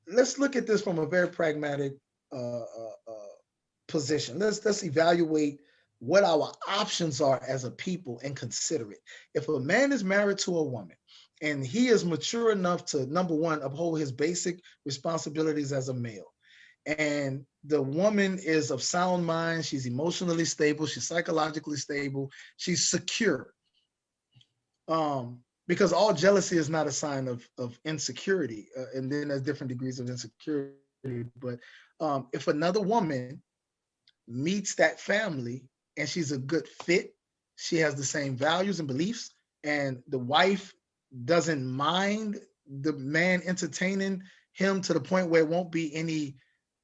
let's look at this from a very pragmatic position. Let's evaluate what our options are as a people and consider it. If a man is married to a woman and he is mature enough to, number one, uphold his basic responsibilities as a male, and the woman is of sound mind, she's emotionally stable, she's psychologically stable, she's secure. Because all jealousy is not a sign of insecurity, and then there's different degrees of insecurity. But if another woman meets that family and she's a good fit, she has the same values and beliefs, and the wife doesn't mind the man entertaining him to the point where it won't be any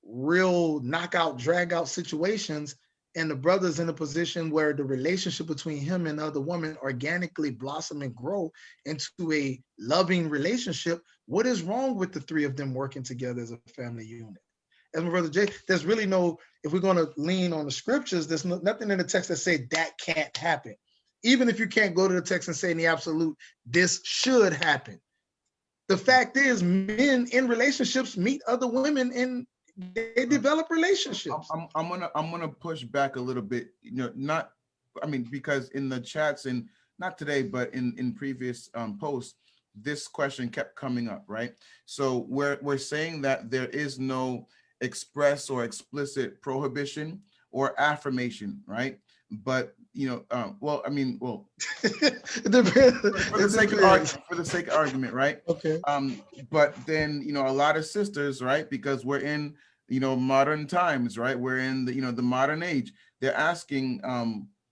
real knockout, drag out situations, and the brother's in a position where the relationship between him and the other woman organically blossom and grow into a loving relationship, what is wrong with the three of them working together as a family unit? As my brother Jay, there's really no, if we're going to lean on the scriptures, there's nothing in the text that say that can't happen. Even if you can't go to the text and say in the absolute, this should happen. The fact is, men in relationships meet other women and they develop relationships. I'm gonna push back a little bit, because in the chats, and not today, but in previous posts, this question kept coming up, right? So we're saying that there is no express or explicit prohibition or affirmation, right? But for the sake of argument, right? Okay. But then a lot of sisters, right? Because we're in modern times, right? We're in the modern age. They're asking,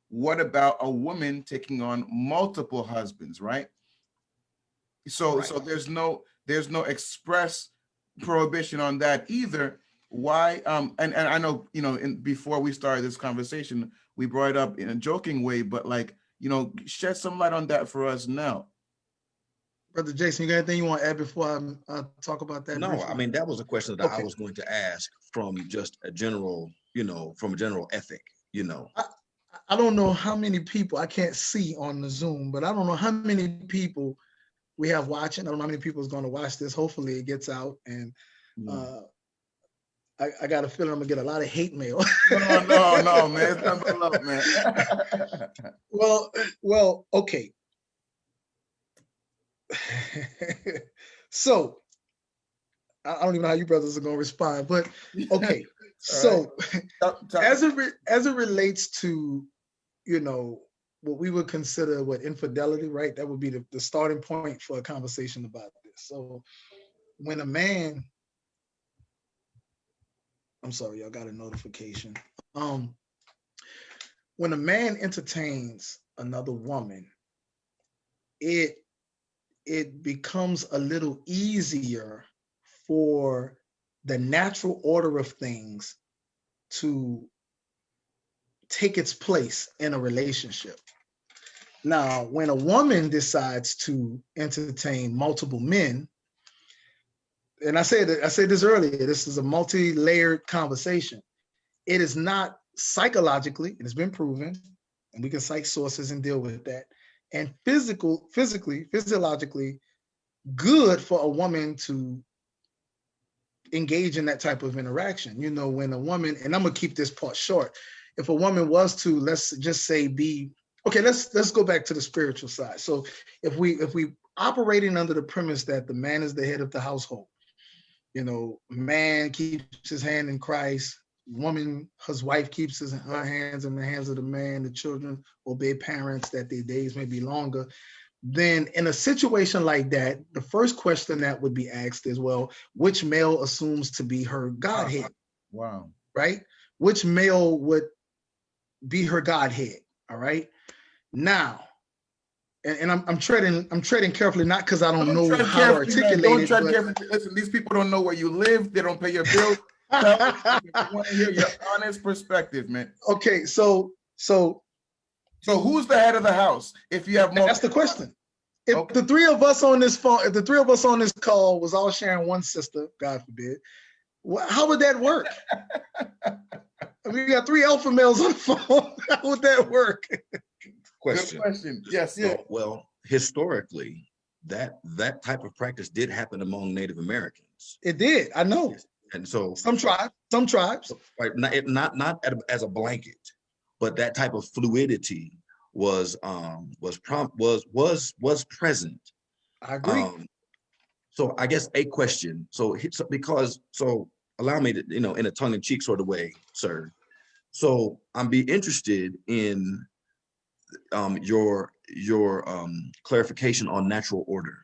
what about a woman taking on multiple husbands, right? So there's no express prohibition on that either. Why? And I know before we started this conversation, we brought it up in a joking way, but shed some light on that for us now. Brother Jason, you got anything you want to add before I talk about that? No, briefly? I mean, that was a question that I was going to ask from just a general, from a general ethic, I don't know how many people, I can't see on the Zoom, but I don't know how many people we have watching. I don't know how many people is going to watch this. Hopefully it gets out. And I got a feeling I'm going to get a lot of hate mail. No, man. It's nothing but love, man. Well, okay. So I don't even know how you brothers are going to respond, but okay. So as it relates to, what we would consider infidelity, right? That would be the starting point for a conversation about this. So when a man, I'm sorry, y'all got a notification. When a man entertains another woman, it becomes a little easier for the natural order of things to take its place in a relationship. Now, when a woman decides to entertain multiple men, and I said this earlier, this is a multi-layered conversation. It is not psychologically, it has been proven, and we can cite sources and deal with that, and physiologically good for a woman to engage in that type of interaction. When a woman, and I'm gonna keep this part short, if a woman was to, let's just say let's go back to the spiritual side. So if we operating under the premise that the man is the head of the household, man keeps his hand in Christ, his wife keeps her hands in the hands of the man, the children obey parents that their days may be longer, then in a situation like that, the first question that would be asked is, well, which male assumes to be her Godhead? Wow. Right? Which male would be her Godhead? All right. Now, and I'm treading carefully, not because I don't know how to articulate it. Don't tread carefully. Listen, these people don't know where you live. They don't pay your bills. I want to hear your honest perspective, man. Okay, so who's the head of the house? If you have more, that's the question. If Okay. the three of us on this phone, if the three of us on this call was all sharing one sister, God forbid, how would that work? I mean, we got three alpha males on the phone. How would that work? Good Question. question. Yes. Yeah. Well, historically, that type of practice did happen among Native Americans. It did. I know. And so Some tribes. right, not as a blanket, but that type of fluidity was present. I agree. So I guess a question. So allow me to, in a tongue-in-cheek sort of way, sir. So I'm be interested in your clarification on natural order.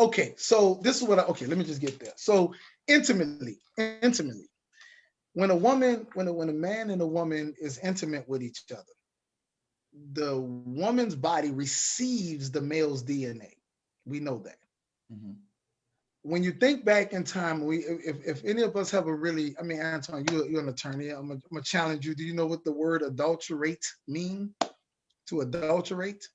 Okay, so this is what okay, let me just get there. So intimately, when a man and a woman is intimate with each other, the woman's body receives the male's DNA. We know that. Mhm. When you think back in time, if any of us have a really, I mean, Anton, you're an attorney. I'm gonna challenge you. Do you know what the word adulterate mean? To adulterate?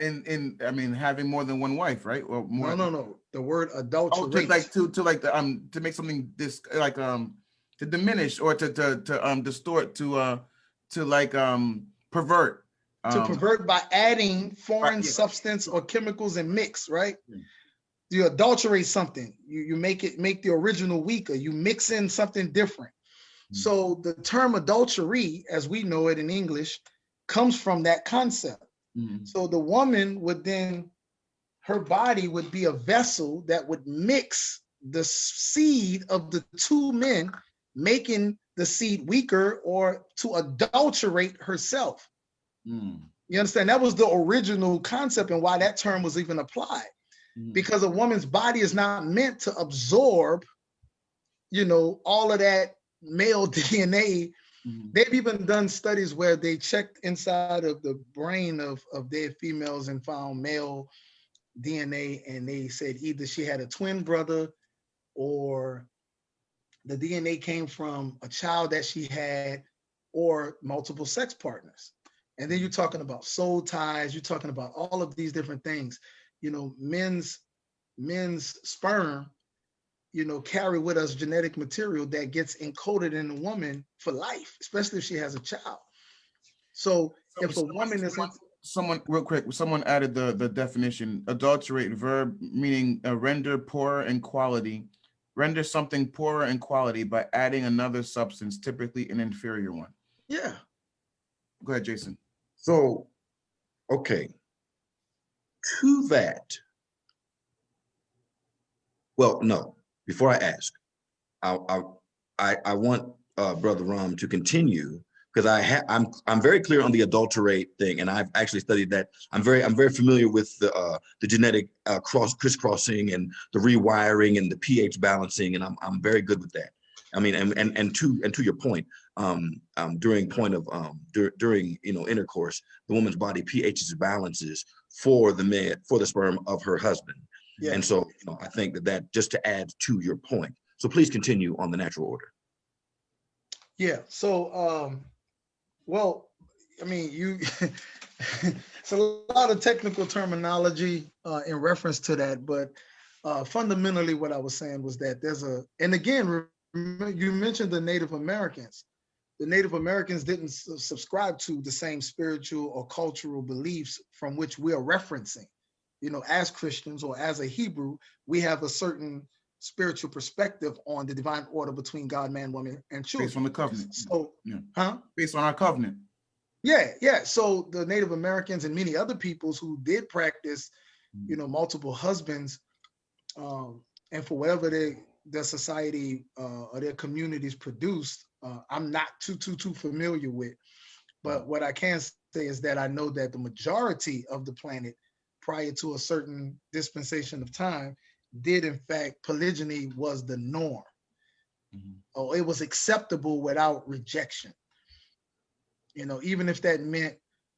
I mean, having more than one wife, right? Or more. No. The word Oh, adulterate. to make something this like to diminish or to distort to like pervert. To pervert by adding foreign Right, yeah. substance or chemicals and mix, right? Mm. You adulterate something. You make the original weaker. You mix in something different. Mm. So the term adultery, as we know it in English, comes from that concept. Mhm. So the woman would then, her body would be a vessel that would mix the seed of the two men, making the seed weaker or to adulterate herself. Mm. You understand? That was the original concept and why that term was even applied. Mhm. Because a woman's body is not meant to absorb, all of that male DNA. Mhm. They've even done studies where they checked inside of the brain of dead females and found male DNA, and they said either she had a twin brother or the DNA came from a child that she had or multiple sex partners. And then you're talking about soul ties, you're talking about all of these different things. Men's sperm, carry with us genetic material that gets encoded in a woman for life, especially if she has a child. So if a woman is Someone real quick, someone added the definition: adulterate, verb meaning render poorer in quality, render something poorer in quality by adding another substance, typically an inferior one. yeah. Go ahead, Jason. So, okay, to that. Well, no. Before I ask, I want Brother Ram to continue because I'm very clear on the adulterate thing, and I've actually studied that. I'm very familiar with the genetic crisscrossing and the rewiring and the pH balancing, and I'm very good with that. I mean, and to your point, during intercourse, the woman's body pH balances for the sperm of her husband. Yeah. And so, I think that just to add to your point. So please continue on the natural order. Yeah. So, well, I mean, it's a lot of technical terminology in reference to that, but fundamentally, what I was saying was that and again, you mentioned the Native Americans. The Native Americans didn't subscribe to the same spiritual or cultural beliefs from which we are referencing. As Christians or as a Hebrew, we have a certain spiritual perspective on the divine order between God, man, woman, and children. Based on the covenant. So, Based on our covenant. Yeah. So the Native Americans and many other peoples who did practice, multiple husbands, and for whatever their society or their communities produced, I'm not too familiar with. But what I can say is that I know that the majority of the planet, prior to a certain dispensation of time, did in fact, polygyny was the norm. Or it was acceptable without rejection. Even if that meant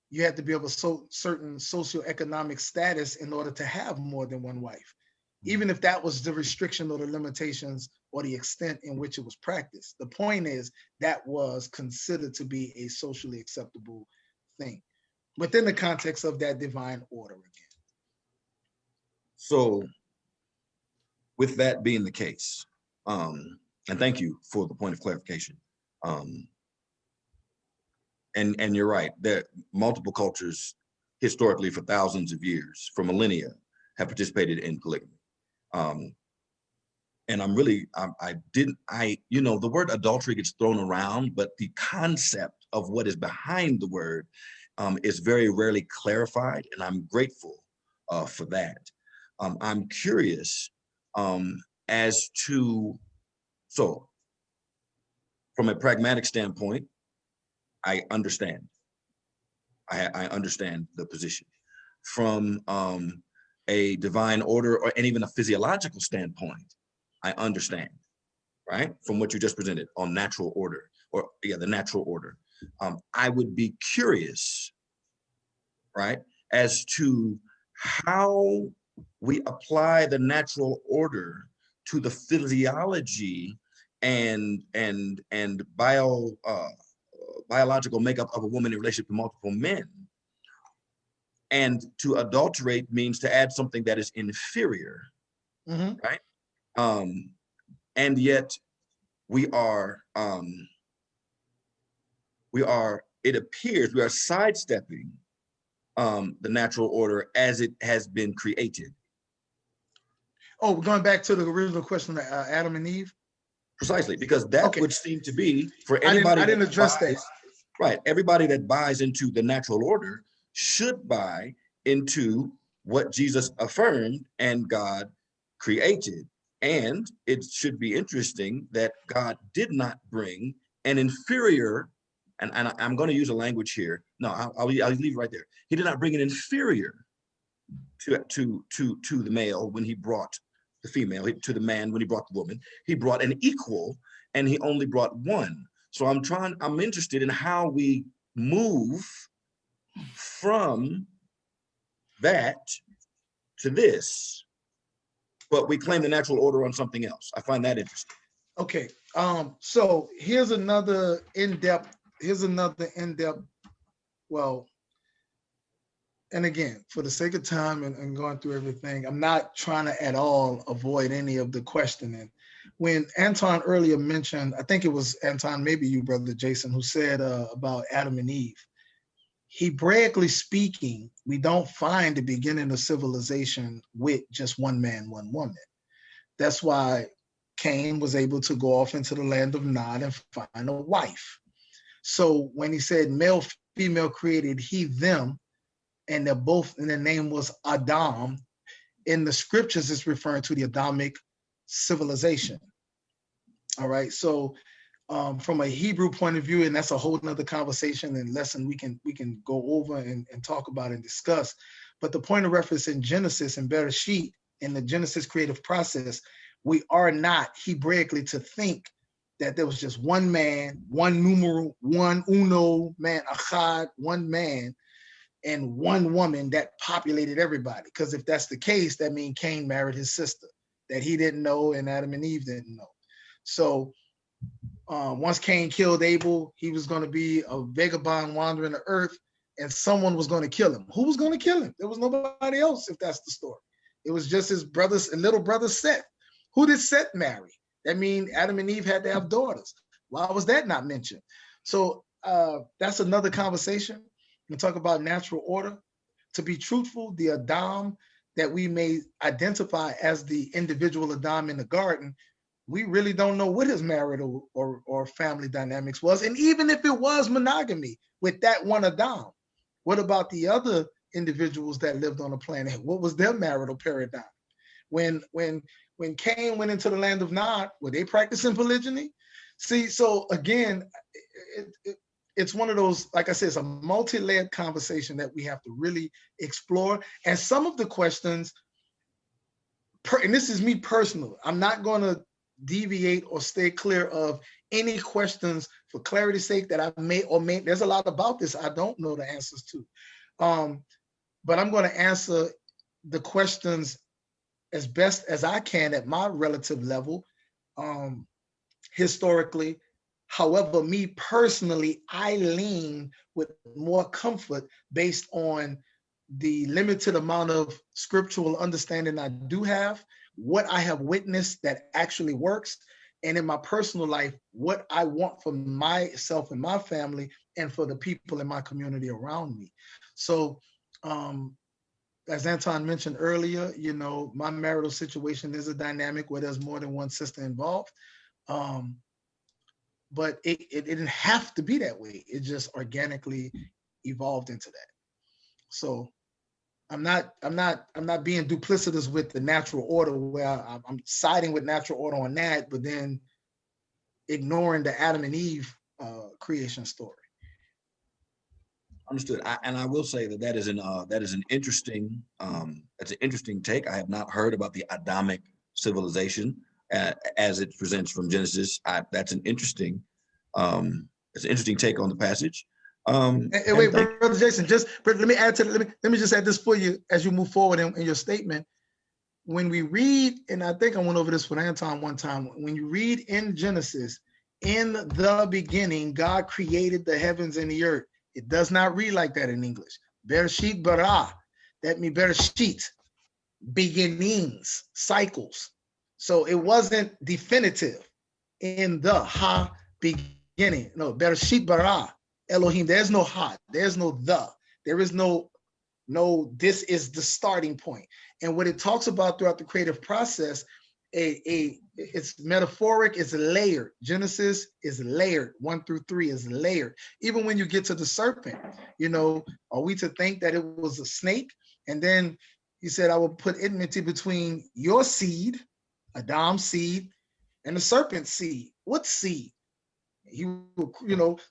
you had to be of a certain socioeconomic status in order to have more than one wife. Even if that was the restriction or the limitations or the extent in which it was practiced. The point is that was considered to be a socially acceptable thing. within the context of that divine order again. So with that being the case, and thank you for the point of clarification. And you're right, that multiple cultures historically for thousands of years, for millennia, have participated in polygamy. And I'm really, you know, the word adultery gets thrown around, but the concept of what is behind the word is very rarely clarified, and I'm grateful for that. I'm curious as to, so from a pragmatic standpoint, I understand. I understand the position. From a divine order and even a physiological standpoint, I understand, right? From what you just presented on natural order, or yeah, the natural order. I would be curious, right, as to how we apply the natural order to the physiology and biological makeup of a woman in relation to multiple men. And to adulterate means to add something that is inferior, right? And yet we are, it appears we are sidestepping the natural order as it has been created. Oh, we're going back to the original question of Adam and Eve? Precisely, because that Okay. would seem to be for anybody. I didn't address that. Right, everybody that buys into the natural order should buy into what Jesus affirmed and God created. And it should be interesting that God did not bring an inferior, and I'm going to use a language here. No, I'll leave it right there. He did not bring an inferior to the male when he brought the female, to the man when he brought the woman. He brought an equal, and he only brought one. So I'm interested in how we move from that to this, but we claim the natural order on something else. I find that interesting. Okay, so here's another in-depth, well, and again, for the sake of time and going through everything, I'm not trying to at all avoid any of the questioning. When Anton earlier mentioned, I think it was Anton, maybe you, Brother Jason, who said about Adam and Eve. Hebraically speaking, we don't find the beginning of civilization with just one man, one woman. That's why Cain was able to go off into the land of Nod and find a wife. So when he said male, female created he, them, and they're both, and their name was Adam, in the scriptures it's referring to the Adamic civilization. All right, so from a Hebrew point of view, and that's a whole nother conversation and lesson we can go over and talk about and discuss. But the point of reference in Genesis and Bereshit, in the Genesis creative process, we are not Hebraically to think that there was just one man, one numeral, one uno man, achad, one man, and one woman that populated everybody. Because if that's the case, that means Cain married his sister that he didn't know and Adam and Eve didn't know. So once Cain killed Abel, he was going to be a vagabond wandering the earth, and someone was going to kill him. Who was going to kill him? There was nobody else, if that's the story. It was just his brothers and little brother Seth. Who did Seth marry? That means Adam and Eve had to have daughters. Why was that not mentioned? So that's another conversation. We talk about natural order. To be truthful, the Adam that we may identify as the individual Adam in the garden, we really don't know what his marital or family dynamics was. And even if it was monogamy with that one Adam, what about the other individuals that lived on the planet? What was their marital paradigm? When Cain went into the land of Nod, were they practicing polygyny? See, so again, it's one of those, like I said, it's a multi-layered conversation that we have to really explore. And some of the questions, and this is me personally, I'm not going to deviate or stay clear of any questions for clarity's sake that I may or may, there's a lot about this I don't know the answers to. But I'm going to answer the questions as best as I can at my relative level, historically, However, me personally, I lean with more comfort based on the limited amount of scriptural understanding I do have, what I have witnessed that actually works, and in my personal life, what I want for myself and my family and for the people in my community around me. So, as Anton mentioned earlier, my marital situation is a dynamic where there's more than one sister involved. Um, but it didn't have to be that way. It just organically evolved into that. So I'm not being duplicitous with the natural order where I'm siding with natural order on that, but then ignoring the Adam and Eve creation story. Understood. And I will say that is an interesting that's an interesting take. I have not heard about the Adamic civilization as it presents from Genesis. That's an interesting take on the passage. And wait, Brother Jason, let me add to let me just add this for you as you move forward in your statement. When we read, and I think I went over this with Anton one time, when you read in Genesis, in the beginning, God created the heavens and the earth. It does not read like that in English. Bereshit bara. That means Bereshit, beginnings, cycles. So it wasn't definitive in the ha beginning. No, Bereshit bara. Elohim. There's no ha. There's no the. There is no this is the starting point. And what it talks about throughout the creative process, it's metaphoric, it's layered. Genesis is layered. 1 through 3 is layered. Even when you get to the serpent, are we to think that it was a snake? And then he said, I will put enmity between your seed, Adam's seed, and the serpent's seed. What seed?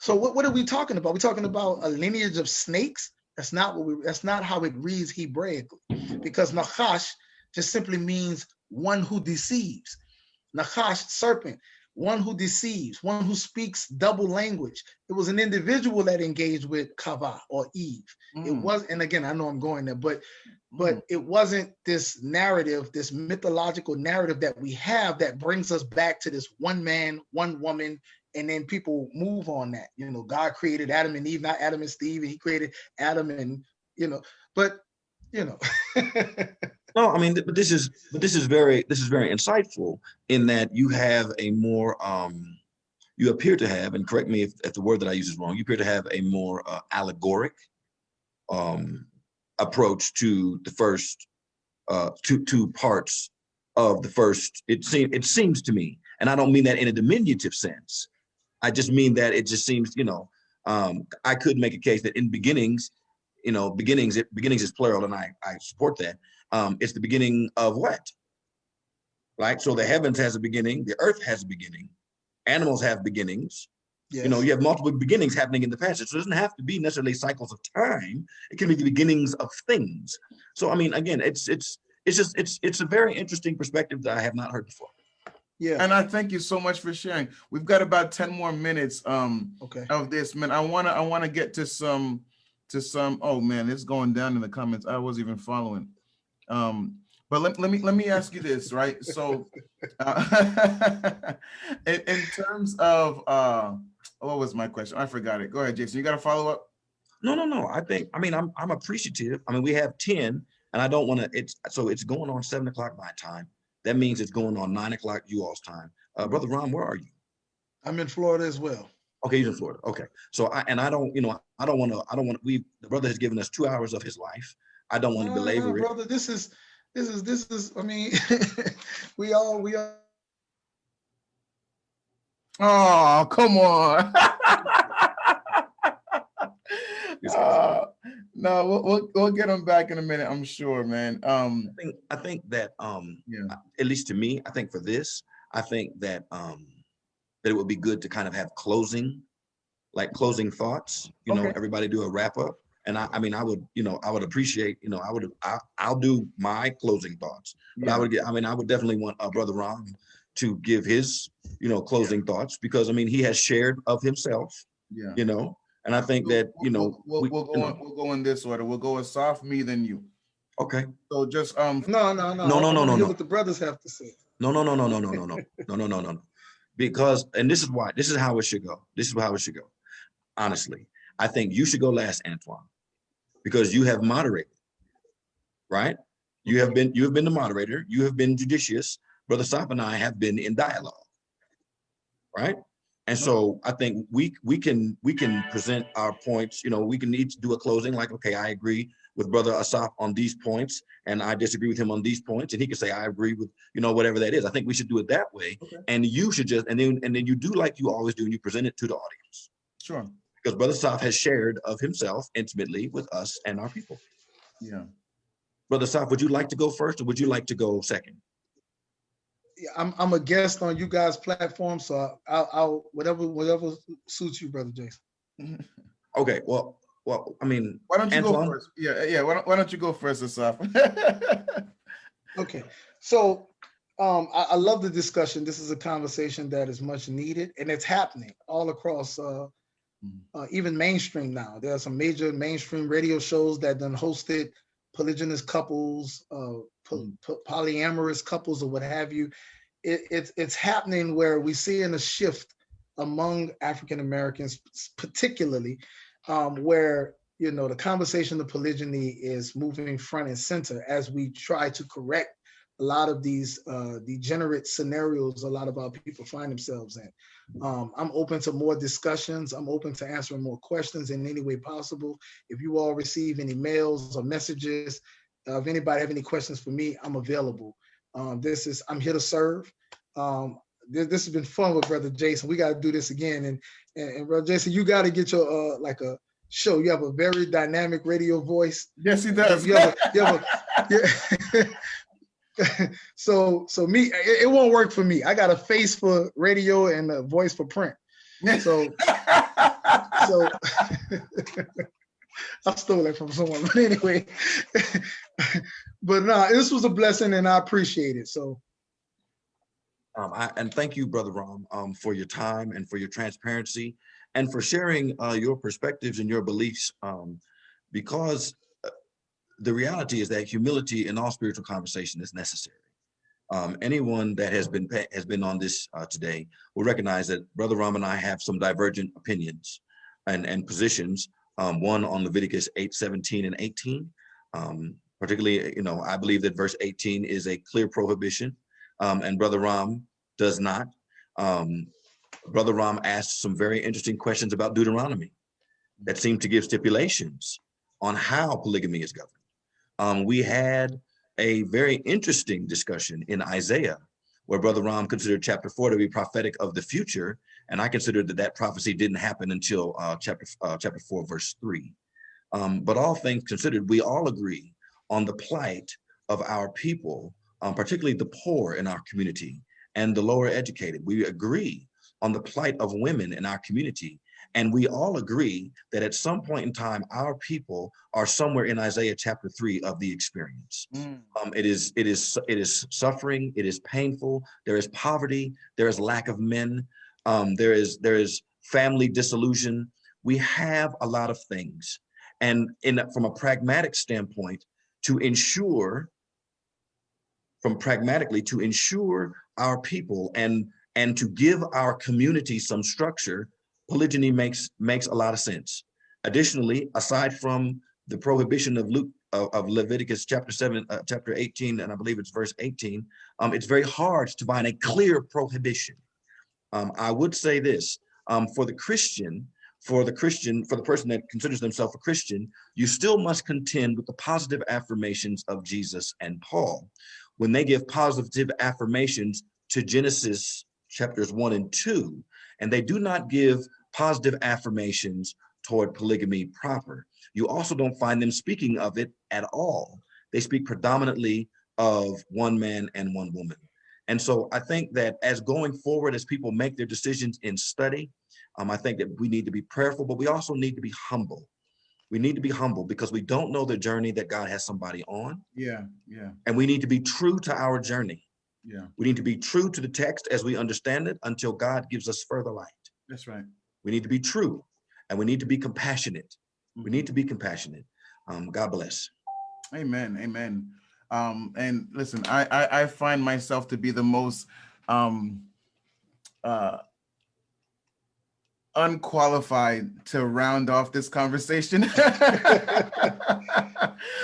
So what are we talking about? We're talking about a lineage of snakes. That's not how it reads Hebraically, because Nachash just simply means one who deceives. Nachash, serpent, one who deceives, one who speaks double language. It was an individual that engaged with Kava or Eve. It was, and again, I know I'm going there, but it wasn't this narrative, this mythological narrative that we have that brings us back to this one man, one woman, and then people move on that. God created Adam and Eve, not Adam and Steve, and he created Adam and, but. No, I mean, but this is very insightful in that you have a more you appear to have, and correct me if the word that I use is wrong, you appear to have a more allegoric approach to the first two parts of the first. It seems to me, and I don't mean that in a diminutive sense. I just mean that it just seems, I could make a case that in beginnings, beginnings is plural, and I support that. It's the beginning of what? Right? So the heavens has a beginning, the earth has a beginning, animals have beginnings. Yes. You have multiple beginnings happening in the passage. So it doesn't have to be necessarily cycles of time. It can be the beginnings of things. So I mean, again, it's a very interesting perspective that I have not heard before. Yeah, and I thank you so much for sharing. We've got about 10 more minutes of this, man. I wanna get to some. Oh man, it's going down in the comments. I wasn't even following. But let me ask you this, right? So, in terms of what was my question? I forgot it. Go ahead, Jason. You got to follow up. No. I'm appreciative. I mean, we have 10, and I don't want to. It's going on 7 o'clock my time. That means it's going on 9 o'clock you all's time. Brother Ron, where are you? I'm in Florida as well. Okay, he's in Florida. Okay, so I don't want to. The brother has given us 2 hours of his life. I don't want to belabor it, brother. This is. I mean, we all. Oh, come on. No, we'll get him back in a minute, I'm sure, man. I think that at least to me, I think for this, I think that that it would be good to kind of have closing thoughts. Everybody do a wrap up, and I would appreciate. I'll do my closing thoughts, but I would definitely want Brother Ron to give his closing thoughts, because he has shared of himself. And I think that we'll go in this order. We'll go Asaf, me, then you. Okay. So just no. What the brothers have to say. No. because, and this is why, this is how it should go. This is how it should go. Honestly, I think you should go last, Antoine, because you have moderated, right? You have been the moderator. You have been judicious. Brother Sop and I have been in dialogue, right? And so I think we can present our points. You know, we can each do a closing, like, okay, I agree with Brother Asaf on these points, and I disagree with him on these points, and he can say I agree with, you know, whatever that is. I think we should do it that way. Okay. And you should just, and then you do like you always do, and you present it to the audience. Sure. Because Brother Asaf has shared of himself intimately with us and our people. Yeah. Brother Asaf, would you like to go first, or would you like to go second? Yeah, I'm a guest on you guys' platform, so I'll whatever suits you, Brother Jason. Okay, well, I mean, Why don't you Antoine? go first? Yeah. Why don't you go first, Asaf? Okay, so I love the discussion. This is a conversation that is much needed, and it's happening all across, even mainstream now. There are some major mainstream radio shows that done hosted polygynous couples, polyamorous couples, or what have you. It's happening where we see in a shift among African Americans, particularly, where, you know, the conversation of polygyny is moving front and center as we try to correct a lot of these degenerate scenarios a lot of our people find themselves in. I'm open to more discussions. I'm open to answering more questions in any way possible. If you all receive any mails or messages, if anybody have any questions for me, I'm available. I'm here to serve. This has been fun with Brother Jason. We got to do this again. And Brother Jason, you got to get your like a show. You have a very dynamic radio voice. Yes, he does. So me, it won't work for me. I got a face for radio and a voice for print. So I stole that from someone, but anyway. But no, this was a blessing, and I appreciate it. So. And thank you, Brother Ram, for your time and for your transparency and for sharing your perspectives and your beliefs, because the reality is that humility in all spiritual conversation is necessary. Anyone that has been on this today will recognize that Brother Ram and I have some divergent opinions and positions, one on Leviticus 8:17 and 18. Particularly, you know, I believe that verse 18 is a clear prohibition, and Brother Ram does not. Brother Ram asked some very interesting questions about Deuteronomy that seem to give stipulations on how polygamy is governed. We had a very interesting discussion in Isaiah, where Brother Ram considered chapter 4 to be prophetic of the future, and I considered that prophecy didn't happen until chapter 4, verse 3. But all things considered, we all agree on the plight of our people, particularly the poor in our community and the lower educated. We agree on the plight of women in our community. And we all agree that at some point in time, our people are somewhere in Isaiah chapter 3 of the experience. It is suffering, it is painful, there is poverty, there is lack of men, there is family dissolution. We have a lot of things. And from a pragmatic standpoint, pragmatically to ensure our people and to give our community some structure, polygyny makes a lot of sense. Additionally, aside from the prohibition of Leviticus chapter 18, and I believe it's verse 18, it's very hard to find a clear prohibition. I would say this, for the person that considers themselves a Christian, you still must contend with the positive affirmations of Jesus and Paul. When they give positive affirmations to Genesis chapters 1 and 2, and they do not give positive affirmations toward polygamy proper. You also don't find them speaking of it at all. They speak predominantly of one man and one woman. And so I think that as going forward, as people make their decisions in study, I think that we need to be prayerful, but we also need to be humble. We need to be humble because we don't know the journey that God has somebody on. Yeah. And we need to be true to our journey. Yeah. We need to be true to the text as we understand it until God gives us further light. That's right. We need to be true, and we need to be compassionate. We need to be compassionate. God bless. Amen. And listen, I find myself to be the most uh, unqualified to round off this conversation.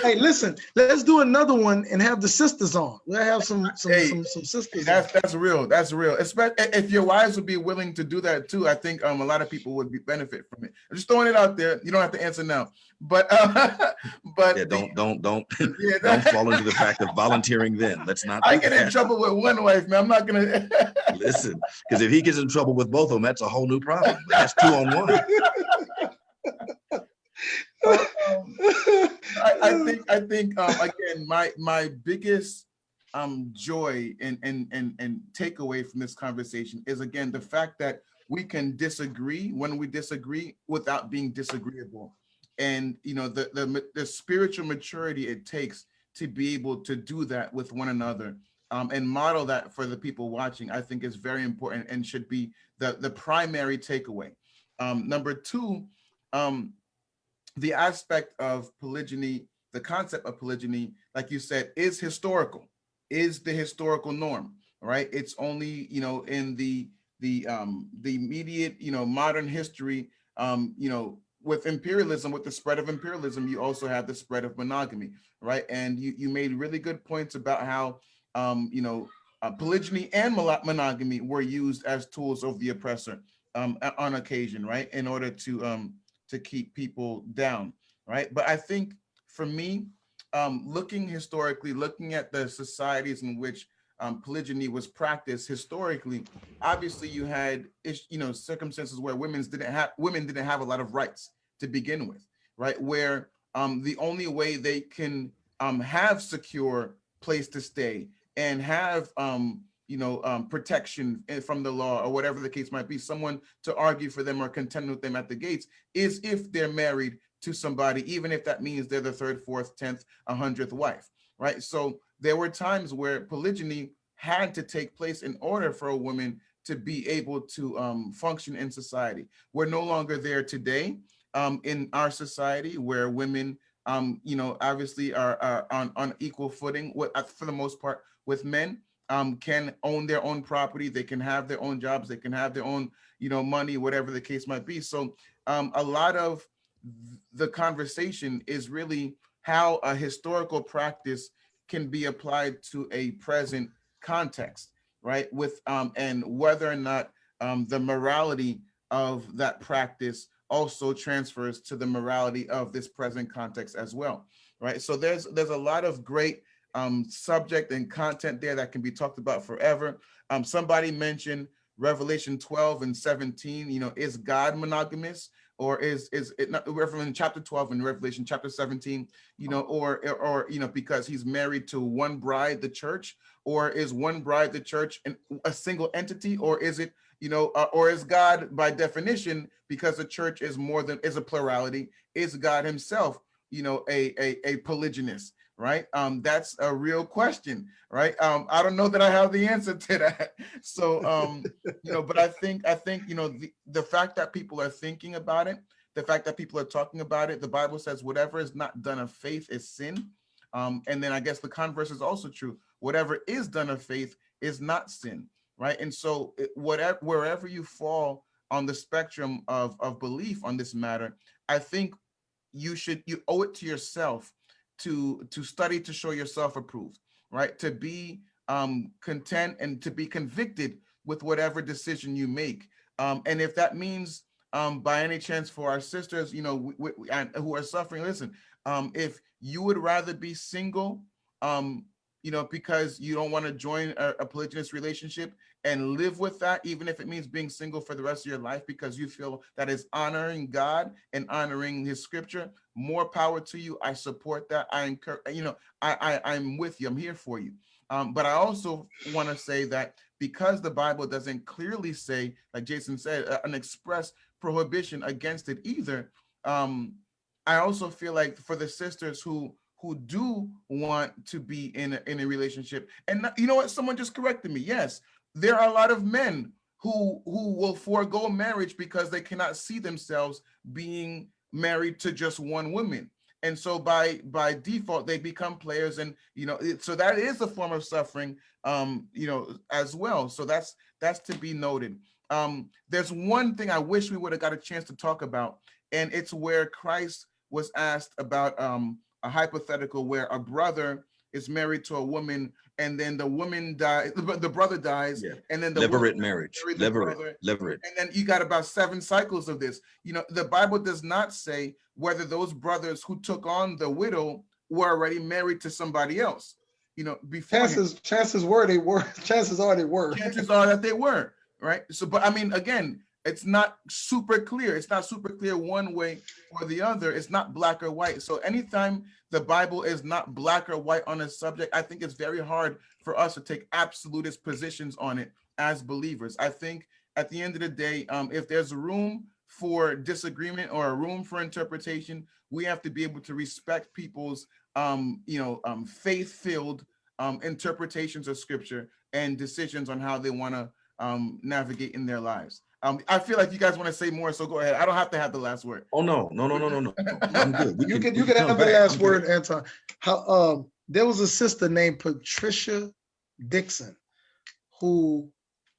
Hey, listen, let's do another one and have the sisters on. We'll have some sisters. That's real. That's real. Especially if your wives would be willing to do that too. I think a lot of people would benefit from it. I'm just throwing it out there. You don't have to answer now. But yeah, don't yeah, don't fall into the fact of volunteering. Then let's not. I get in trouble with one wife, man. I'm not gonna listen, because if he gets in trouble with both of them, that's a whole new problem. That's 2 on 1. I think again, my biggest joy and takeaway from this conversation is, again, the fact that we can disagree when we disagree without being disagreeable, and the spiritual maturity it takes to be able to do that with one another, and model that for the people watching, I think is very important and should be the primary takeaway. Number two, the aspect of polygyny, the concept of polygyny, like you said, is historical, is the historical norm, right? It's only, in the immediate, modern history, with imperialism, with the spread of imperialism, you also have the spread of monogamy, right? And you made really good points about how, polygyny and monogamy were used as tools of the oppressor on occasion, right? In order to keep people down, right? But I think for me, looking historically, looking at the societies in which polygyny was practiced historically, obviously you had circumstances where women didn't have a lot of rights to begin with, right? Where the only way they can have secure place to stay and have protection from the law, or whatever the case might be, someone to argue for them or contend with them at the gates, is if they're married to somebody, even if that means they're the 3rd, 4th, 10th, 100th wife, right? So there were times where polygyny had to take place in order for a woman to be able to function in society. We're no longer there today in our society, where women, obviously are on equal footing for the most part with men. Can own their own property, they can have their own jobs, they can have their own, money, whatever the case might be. So a lot of the conversation is really how a historical practice can be applied to a present context, right? With and whether or not the morality of that practice also transfers to the morality of this present context as well, right? So there's a lot of great subject and content there that can be talked about forever. Somebody mentioned Revelation 12 and 17, is God monogamous, or is it not? Revelation chapter 12 and Revelation chapter 17, or because he's married to one bride, the church, or is one bride, the church, and a single entity, or is it, or is God, by definition, because the church is a plurality, is God himself, a polygynist? Right? That's a real question, right? I don't know that I have the answer to that. So, but I think, the fact that people are thinking about it, the fact that people are talking about it, the Bible says whatever is not done of faith is sin. And then I guess the converse is also true. Whatever is done of faith is not sin, right? And so wherever you fall on the spectrum of belief on this matter, I think you owe it to yourself to study to show yourself approved, right? To be content and to be convicted with whatever decision you make. And if that means by any chance for our sisters, who are suffering, listen, if you would rather be single, because you don't want to join a polygynous relationship and live with that, even if it means being single for the rest of your life, because you feel that is honoring God and honoring his scripture, more power to you. I support that. I encourage, I'm with you. I'm here for you. But I also want to say that because the Bible doesn't clearly say, like Jason said, an express prohibition against it either, I also feel like for the sisters who do want to be in a relationship, and you know what, someone just corrected me. Yes, there are a lot of men who will forego marriage because they cannot see themselves being married to just one woman. And so by default, they become players, and so that is a form of suffering, as well. So that's to be noted. There's one thing I wish we would have got a chance to talk about, and it's where Christ was asked about a hypothetical where a brother is married to a woman, and then the woman dies, the brother dies, Yeah. and then the Levirate woman marriage. married the brother, Levirate. and then you got about 7 cycles of this. The Bible does not say whether those brothers who took on the widow were already married to somebody else, before. Chances are they were. Chances are that they were, right? So, but I mean, again, it's not super clear. It's not super clear one way or the other. It's not black or white. So anytime the Bible is not black or white on a subject, I think it's very hard for us to take absolutist positions on it as believers. I think at the end of the day, if there's room for disagreement or a room for interpretation, we have to be able to respect people's, faith-filled interpretations of scripture and decisions on how they want to navigate in their lives. I feel like you guys want to say more, so go ahead. I don't have to have the last word. Oh no. I'm good. You can have the last word, Anton. There was a sister named Patricia Dixon who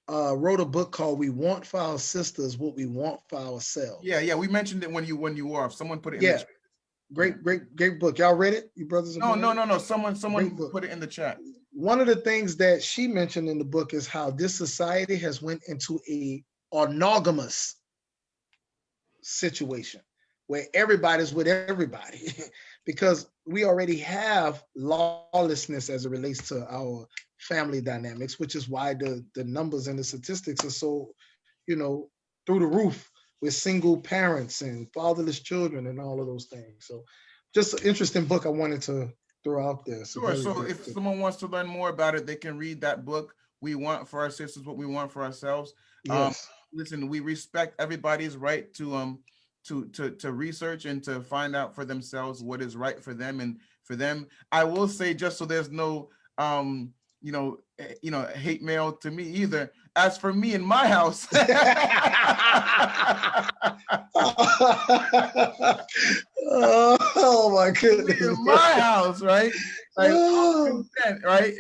wrote a book called "We Want for Our Sisters What We Want for Ourselves." Yeah, we mentioned it when you were off. Someone put it in Yeah. the chat. Great book. Y'all read it? You brothers? No. Someone put it in the chat. One of the things that she mentioned in the book is how this society has went into a monogamous situation where everybody's with everybody because we already have lawlessness as it relates to our family dynamics, which is why the numbers and the statistics are so, through the roof with single parents and fatherless children and all of those things. So just an interesting book I wanted to throw out there. Sure. So if someone wants to learn more about it, they can read that book. We Want for Our Sisters What We Want for Ourselves. Yes. Listen, we respect everybody's right to research and to find out for themselves what is right for them. And for them, I will say, just so there's no hate mail to me either. As for me in my house, oh my goodness, in my house, right? Like, content, right?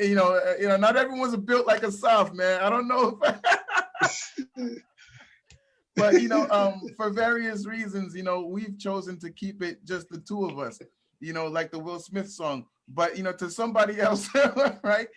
Not everyone's built like a South, man. I don't know if but for various reasons, we've chosen to keep it just the two of us, like the Will Smith song. But to somebody else, right?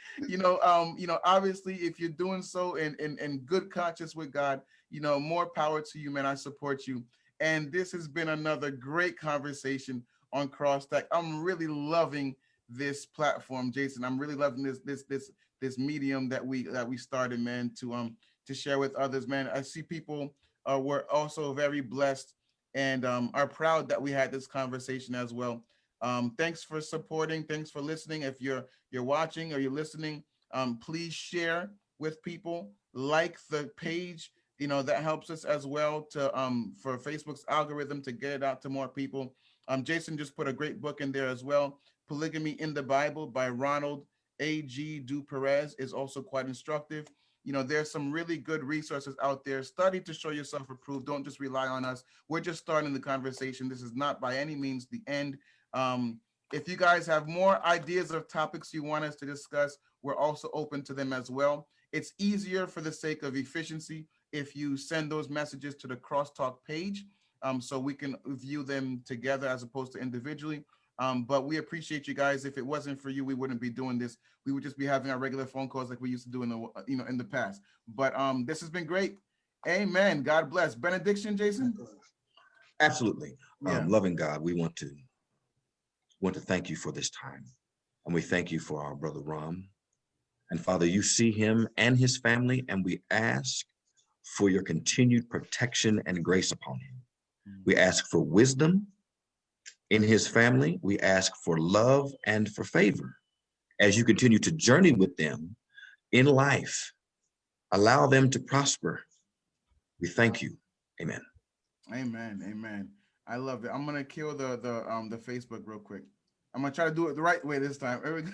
Obviously, if you're doing so in good conscience with God, more power to you, man. I support you. And this has been another great conversation on Crosstalk. I'm really loving this platform, Jason. I'm really loving this medium that we started, man, to share with others, man. I see people were also very blessed and are proud that we had this conversation as well. Thanks for supporting. Thanks for listening. If you're watching or you're listening, please share with people. Like the page. That helps us as well to for Facebook's algorithm to get it out to more people. Jason just put a great book in there as well. Polygamy in the Bible by Ronald A.G. Du Perez is also quite instructive. There's some really good resources out there. Study to show yourself approved. Don't just rely on us. We're just starting the conversation. This is not by any means the end. If you guys have more ideas of topics you want us to discuss, we're also open to them as well. It's easier for the sake of efficiency if you send those messages to the Crosstalk page, so we can view them together as opposed to individually. But we appreciate you guys. If it wasn't for you, we wouldn't be doing this. We would just be having our regular phone calls like we used to do in the past. But this has been great. Amen. God bless. Benediction, Jason. Absolutely. Yeah. Loving God, we want to thank you for this time, and we thank you for our brother Ram. And Father, you see him and his family, and we ask for your continued protection and grace upon him. We ask for wisdom in his family. We ask for love and for favor as you continue to journey with them in life. Allow them to prosper. We thank you. Amen. Amen. I love it. I'm gonna kill the Facebook real quick. I'm gonna try to do it the right way this time.